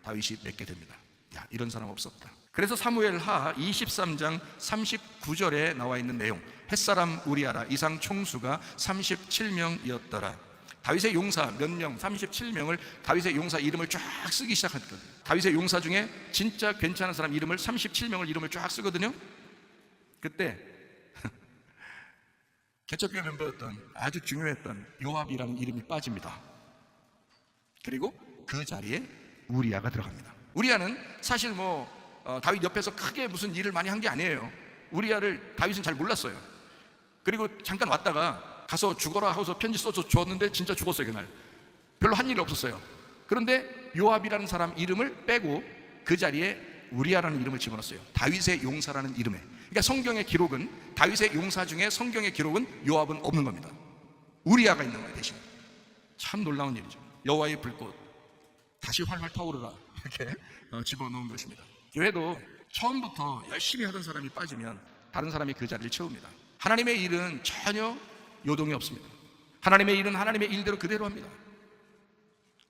A: 다윗이 맺게 됩니다. 야, 이런 사람 없었다. 그래서 사무엘하 23장 39절에 나와 있는 내용, 햇사람 우리아라 이상 총수가 37명이었더라. 다윗의 용사 몇 명, 37명을 다윗의 용사 이름을 쫙 쓰기 시작했거든요. 다윗의 용사 중에 진짜 괜찮은 사람 이름을 37명을 이름을 쫙 쓰거든요. 그때 개척교회 멤버였던 아주 중요했던 요압이라는 이름이 빠집니다. 그리고 그 자리에 우리아가 들어갑니다. 우리아는 사실 다윗 옆에서 크게 무슨 일을 많이 한 게 아니에요. 우리아를 다윗은 잘 몰랐어요. 그리고 잠깐 왔다가 가서 죽어라 하고서 편지 써서 줬는데 진짜 죽었어요. 그날 별로 한 일이 없었어요. 그런데 요압이라는 사람 이름을 빼고 그 자리에 우리아라는 이름을 집어넣었어요. 다윗의 용사라는 이름에. 그러니까 성경의 기록은, 다윗의 용사 중에 성경의 기록은 요압은 없는 겁니다. 우리아가 있는 거예요. 대신. 참 놀라운 일이죠. 여호와의 불꽃 다시 활활 타오르라 이렇게 집어넣은 것입니다. 교회도 처음부터 열심히 하던 사람이 빠지면 다른 사람이 그 자리를 채웁니다. 하나님의 일은 전혀 요동이 없습니다. 하나님의 일은 하나님의 일대로 그대로 합니다.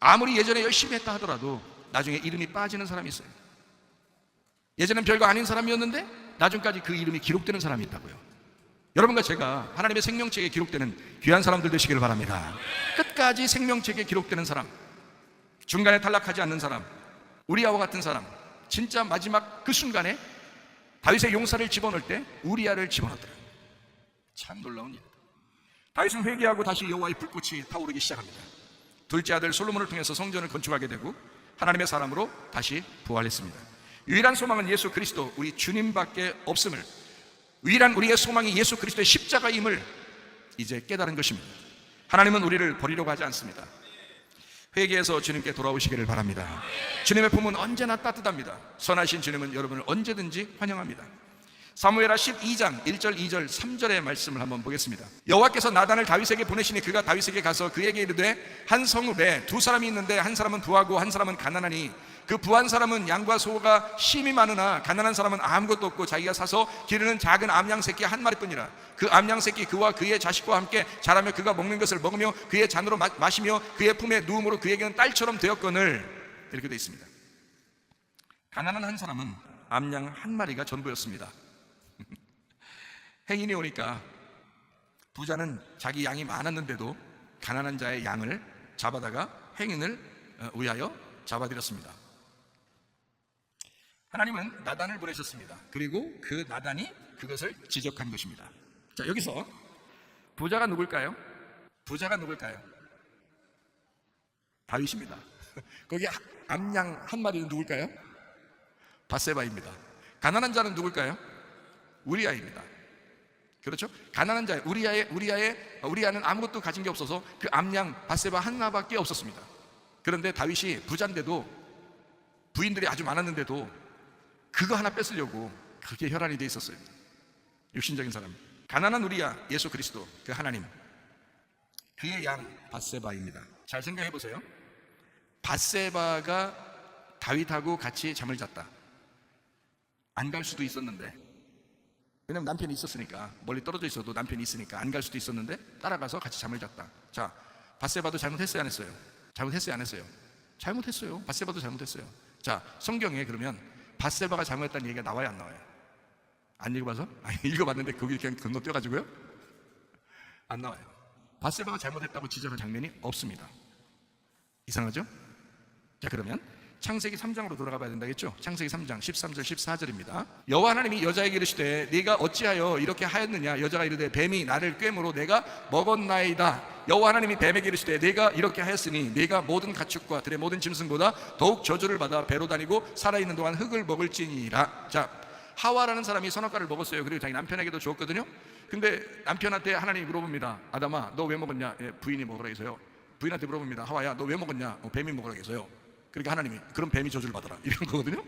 A: 아무리 예전에 열심히 했다 하더라도 나중에 이름이 빠지는 사람이 있어요. 예전엔 별거 아닌 사람이었는데 나중까지 그 이름이 기록되는 사람이 있다고요. 여러분과 제가 하나님의 생명책에 기록되는 귀한 사람들 되시기를 바랍니다. 끝까지 생명책에 기록되는 사람, 중간에 탈락하지 않는 사람, 우리아와 같은 사람, 진짜 마지막 그 순간에 다윗의 용사를 집어넣을 때 우리아를 집어넣더라고요. 참 놀라운 일이다. 다윗은 회개하고 다시 여호와의 불꽃이 타오르기 시작합니다. 둘째 아들 솔로몬을 통해서 성전을 건축하게 되고 하나님의 사람으로 다시 부활했습니다. 유일한 소망은 예수 그리스도 우리 주님밖에 없음을 유일한 우리의 소망이 예수 그리스도의 십자가임을 이제 깨달은 것입니다. 하나님은 우리를 버리려고 하지 않습니다. 회개해서 주님께 돌아오시기를 바랍니다. 주님의 품은 언제나 따뜻합니다. 선하신 주님은 여러분을 언제든지 환영합니다. 사무엘하 12장 1절 2절 3절의 말씀을 한번 보겠습니다. 여호와께서 나단을 다윗에게 보내시니 그가 다윗에게 가서 그에게 이르되 한 성읍에 두 사람이 있는데 한 사람은 부하고 한 사람은 가난하니 그 부한 사람은 양과 소가 심히 많으나 가난한 사람은 아무것도 없고 자기가 사서 기르는 작은 암양 새끼 한 마리뿐이라. 그 암양 새끼 그와 그의 자식과 함께 자라며 그가 먹는 것을 먹으며 그의 잔으로 마시며 그의 품에 누움으로 그에게는 딸처럼 되었거늘. 이렇게 되어 있습니다. 가난한 한 사람은 암양 한 마리가 전부였습니다. 행인이 오니까 부자는 자기 양이 많았는데도 가난한 자의 양을 잡아다가 행인을 위하여 잡아들였습니다. 하나님은 나단을 보내셨습니다. 그리고 그 나단이 그것을 지적한 것입니다. 자, 여기서 부자가 누굴까요? 부자가 누굴까요? 다윗입니다. 거기 암양 한 마리는 누굴까요? 밧세바입니다. 가난한 자는 누굴까요? 우리아입니다. 그렇죠? 가난한 자 우리아는 아무것도 가진 게 없어서 그 암양 밧세바 하나밖에 없었습니다. 그런데 다윗이 부자인데도 부인들이 아주 많았는데도 그거 하나 뺏으려고 그게 혈안이 돼 있었어요. 육신적인 사람. 가난한 우리아 예수 그리스도 그 하나님, 그의 양 밧세바입니다. 잘 생각해 보세요. 밧세바가 다윗하고 같이 잠을 잤다. 안 갈 수도 있었는데, 왜냐면 남편이 있었으니까, 멀리 떨어져 있어도 남편이 있으니까 안 갈 수도 있었는데 따라가서 같이 잠을 잤다. 자, 밧세바도 잘못했어요, 안 했어요? 잘못했어요, 안 했어요? 잘못했어요. 밧세바도 잘못했어요. 자, 성경에 그러면 밧세바가 잘못했다는 얘기가 나와요, 안 나와요? 안 읽어봐서? 아니, 읽어봤는데 거기 그냥 건너뛰어가지고요? 안 나와요. 밧세바가 잘못했다고 지적한 장면이 없습니다. 이상하죠? 자, 그러면 창세기 3장으로 돌아가 봐야 된다겠죠? 창세기 3장 13절 14절입니다. 여호와 하나님이 여자에게 이르시되 네가 어찌하여 이렇게 하였느냐? 여자가 이르되 뱀이 나를 꿰므로 내가 먹었나이다. 여호와 하나님이 뱀에게 이르시되 네가 이렇게 하였으니 네가 모든 가축과 들의 모든 짐승보다 더욱 저주를 받아 배로 다니고 살아있는 동안 흙을 먹을지니라. 자, 하와라는 사람이 선악과를 먹었어요. 그리고 자기 남편에게도 주었거든요. 근데 남편한테 하나님이 물어봅니다. 아담아, 너 왜 먹었냐? 예, 부인이 먹으라 해서요. 부인한테 물어봅니다. 하와야, 너 왜 먹었냐? 뱀이 먹으라 해서요. 그러니까 하나님이 그럼 뱀이 저주를 받아라, 이런 거거든요.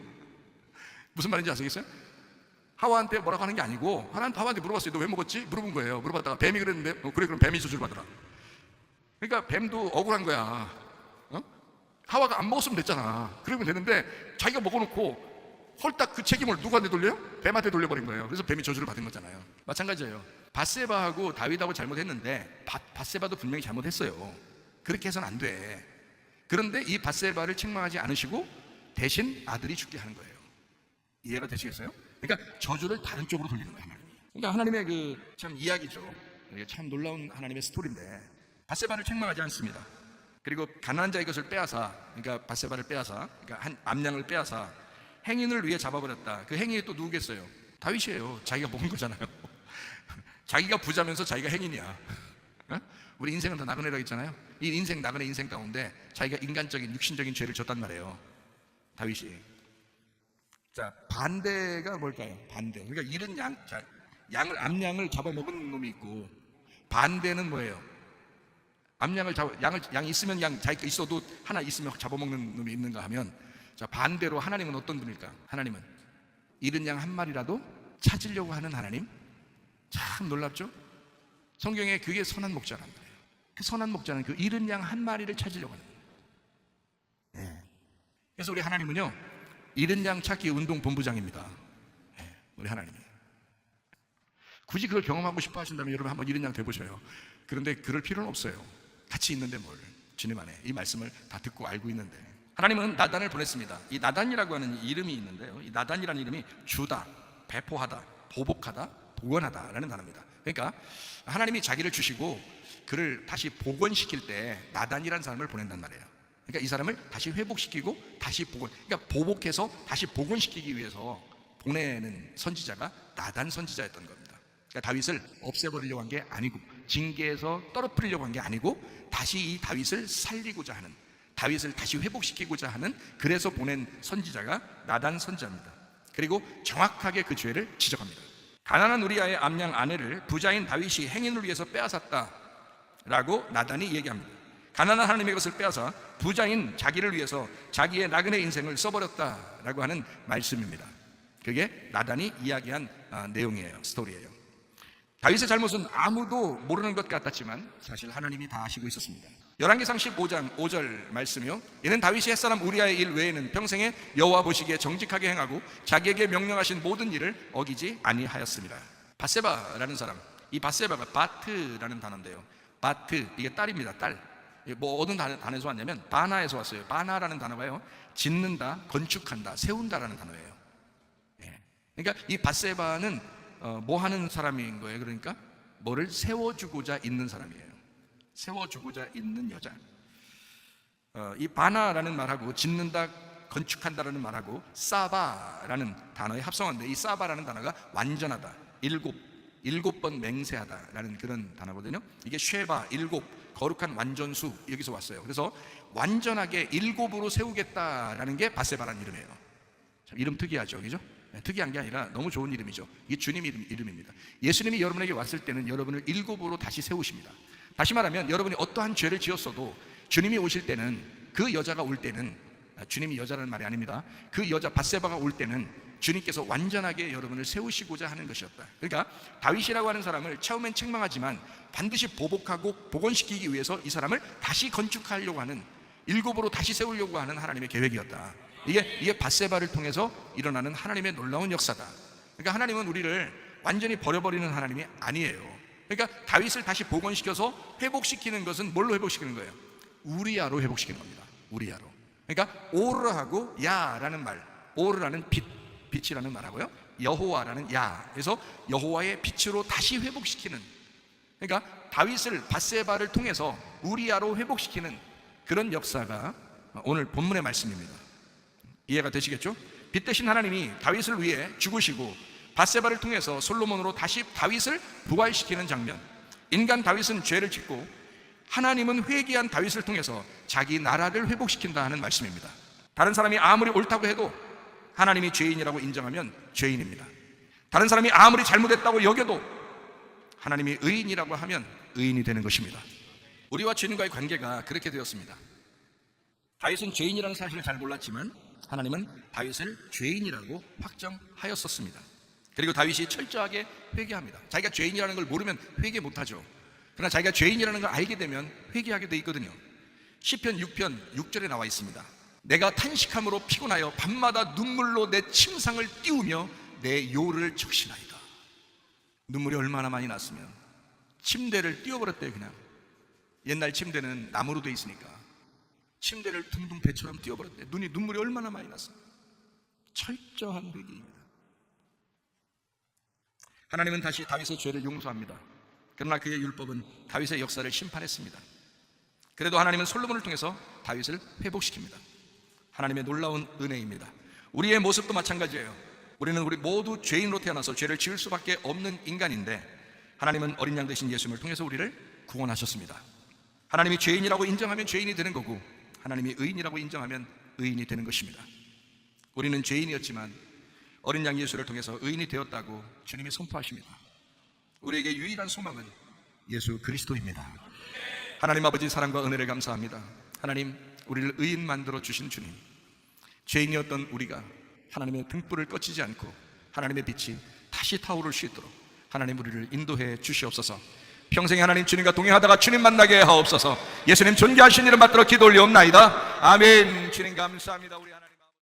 A: 무슨 말인지 아시겠어요? 하와한테 뭐라고 하는 게 아니고 하와한테 물어봤어요. 너 왜 먹었지? 물어본 거예요. 물어봤다가 뱀이 그랬는데 그래, 그럼 뱀이 저주를 받아라. 그러니까 뱀도 억울한 거야. 하와가 안 먹었으면 됐잖아. 그러면 되는데 자기가 먹어놓고 홀딱 그 책임을 누구한테 돌려요? 뱀한테 돌려버린 거예요. 그래서 뱀이 저주를 받은 거잖아요. 마찬가지예요. 밧세바하고 다윗하고 잘못했는데 밧세바도 분명히 잘못했어요. 그렇게 해서는 안 돼. 그런데 이 밧세바를 책망하지 않으시고 대신 아들이 죽게 하는 거예요. 이해가 되시겠어요? 그러니까 저주를 다른 쪽으로 돌리는 거예요, 하나님이. 그러니까 하나님의 그 참 이야기죠. 이게 참 놀라운 하나님의 스토리인데, 밧세바를 책망하지 않습니다. 그리고 가난한 자의 것을 빼앗아, 그러니까 밧세바를 빼앗아, 그러니까 한 암양을 빼앗아 행인을 위해 잡아버렸다. 그 행인이 또 누구겠어요? 다윗이에요. 자기가 먹은 거잖아요. 자기가 부자면서 자기가 행인이야. 우리 인생은 다 나그네라고 했잖아요. 이 인생, 나그네 인생 가운데 자기가 인간적인 육신적인 죄를 졌단 말이에요, 다윗이. 자, 반대가 뭘까요? 반대. 그러니까 이런 암양을 잡아먹은 놈이 있고, 반대는 뭐예요? 양이 있으면 자기가 있어도 하나 있으면 잡아먹는 놈이 있는가 하면, 자, 반대로 하나님은 어떤 분일까? 하나님은 잃은 양 한 마리라도 찾으려고 하는 하나님. 참 놀랍죠? 성경에 그게 선한 목자란 말이에요. 그 선한 목자는 그 잃은 양 한 마리를 찾으려고 하는 거예요. 네. 그래서 우리 하나님은요, 잃은 양 찾기 운동 본부장입니다. 네, 우리 하나님이. 굳이 그걸 경험하고 싶어 하신다면 여러분 한번 잃은 양 돼보셔요. 그런데 그럴 필요는 없어요. 같이 있는데 뭘, 주님 안에 이 말씀을 다 듣고 알고 있는데. 하나님은 나단을 보냈습니다. 이 나단이라고 하는 이름이 있는데요, 이 나단이라는 이름이 주다, 배포하다, 보복하다, 복원하다라는 단어입니다. 그러니까 하나님이 자기를 주시고 그를 다시 복원시킬 때 나단이라는 사람을 보낸단 말이에요. 그러니까 이 사람을 다시 회복시키고 다시 복원, 그러니까 보복해서 다시 복원시키기 위해서 보내는 선지자가 나단 선지자였던 겁니다. 그러니까 다윗을 없애버리려고 한 게 아니고, 징계에서 떨어뜨리려고 한 게 아니고, 다시 이 다윗을 살리고자 하는, 다윗을 다시 회복시키고자 하는, 그래서 보낸 선지자가 나단 선지자입니다. 그리고 정확하게 그 죄를 지적합니다. 가난한 우리아의 암양 아내를 부자인 다윗이 행인을 위해서 빼앗았다라고 나단이 얘기합니다. 가난한 하나님의 것을 빼앗아 부자인 자기를 위해서 자기의 나그네 인생을 써버렸다라고 하는 말씀입니다. 그게 나단이 이야기한 내용이에요. 스토리예요. 다윗의 잘못은 아무도 모르는 것 같았지만 사실 하나님이 다 아시고 있었습니다. 열왕기상 15장 5절 말씀이요, 이는 다윗이 햇사람 우리아의 일 외에는 평생에 여호와 보시기에 정직하게 행하고 자기에게 명령하신 모든 일을 어기지 아니하였습니다. 밧세바라는 사람, 이 밧세바가 바트라는 단어인데요, 바트, 이게 딸입니다. 딸. 뭐 어느 단어에서 왔냐면 바나에서 왔어요. 바나라는 단어가요, 짓는다, 건축한다, 세운다라는 단어예요. 그러니까 이 밧세바는 뭐 하는 사람인 거예요? 그러니까 뭐를 세워주고자 있는 사람이에요. 세워주고자 있는 여자. 이 바나라는 말하고 짓는다, 건축한다라는 말하고 사바라는 단어의 합성어인데, 이 사바라는 단어가 완전하다, 일곱 번 맹세하다라는 그런 단어거든요. 이게 쉐바, 일곱, 거룩한 완전수, 여기서 왔어요. 그래서 완전하게 일곱으로 세우겠다라는 게 밧세바라는 이름이에요. 참 이름 특이하죠, 그죠? 특이한 게 아니라 너무 좋은 이름이죠. 이게 주님 이름입니다. 예수님이 여러분에게 왔을 때는 여러분을 일곱으로 다시 세우십니다. 다시 말하면 여러분이 어떠한 죄를 지었어도 주님이 오실 때는, 그 여자가 올 때는, 주님이 여자라는 말이 아닙니다, 그 여자 밧세바가 올 때는 주님께서 완전하게 여러분을 세우시고자 하는 것이었다. 그러니까 다윗이라고 하는 사람을 처음엔 책망하지만 반드시 보복하고 복원시키기 위해서 이 사람을 다시 건축하려고 하는, 일곱으로 다시 세우려고 하는 하나님의 계획이었다. 이게 밧세바를 통해서 일어나는 하나님의 놀라운 역사다. 그러니까 하나님은 우리를 완전히 버려버리는 하나님이 아니에요. 그러니까 다윗을 다시 복원시켜서 회복시키는 것은 뭘로 회복시키는 거예요? 우리아로 회복시키는 겁니다. 우리아로. 그러니까 오르하고 야라는 말, 오르라는 빛이라는 말하고요, 여호와라는 야, 그래서 여호와의 빛으로 다시 회복시키는, 그러니까 다윗을 밧세바를 통해서 우리아로 회복시키는 그런 역사가 오늘 본문의 말씀입니다. 이해가 되시겠죠? 빛 대신 하나님이 다윗을 위해 죽으시고 밧세바를 통해서 솔로몬으로 다시 다윗을 부활시키는 장면. 인간 다윗은 죄를 짓고 하나님은 회개한 다윗을 통해서 자기 나라를 회복시킨다 하는 말씀입니다. 다른 사람이 아무리 옳다고 해도 하나님이 죄인이라고 인정하면 죄인입니다. 다른 사람이 아무리 잘못했다고 여겨도 하나님이 의인이라고 하면 의인이 되는 것입니다. 우리와 주님과의 관계가 그렇게 되었습니다. 다윗은 죄인이라는 사실을 잘 몰랐지만 하나님은 다윗을 죄인이라고 확정하였었습니다. 그리고 다윗이 철저하게 회개합니다. 자기가 죄인이라는 걸 모르면 회개 못하죠. 그러나 자기가 죄인이라는 걸 알게 되면 회개하게 돼 있거든요. 시편 6편 6절에 나와 있습니다. 내가 탄식함으로 피곤하여 밤마다 눈물로 내 침상을 띄우며 내 요를 적시나이다. 눈물이 얼마나 많이 났으면 침대를 띄워버렸대요. 그냥 옛날 침대는 나무로 돼 있으니까 침대를 둥둥 배처럼 띄워버렸대요. 눈물이 얼마나 많이 났어요. 철저한 회개입니다. 하나님은 다시 다윗의 죄를 용서합니다. 그러나 그의 율법은 다윗의 역사를 심판했습니다. 그래도 하나님은 솔로몬을 통해서 다윗을 회복시킵니다. 하나님의 놀라운 은혜입니다. 우리의 모습도 마찬가지예요. 우리 모두 죄인으로 태어나서 죄를 지을 수밖에 없는 인간인데 하나님은 어린 양 되신 예수님을 통해서 우리를 구원하셨습니다. 하나님이 죄인이라고 인정하면 죄인이 되는 거고 하나님이 의인이라고 인정하면 의인이 되는 것입니다. 우리는 죄인이었지만 어린 양 예수를 통해서 의인이 되었다고 주님이 선포하십니다. 우리에게 유일한 소망은 예수 그리스도입니다. 하나님 아버지 사랑과 은혜를 감사합니다. 하나님, 우리를 의인 만들어 주신 주님, 죄인이었던 우리가 하나님의 등불을 꺼치지 않고 하나님의 빛이 다시 타오를 수 있도록 하나님 우리를 인도해 주시옵소서. 평생에 하나님 주님과 동행하다가 주님 만나게 하옵소서. 예수님 존귀하신 이름 받들어 기도 올리옵나이다. 아멘. 주님 감사합니다. 우리 하나님.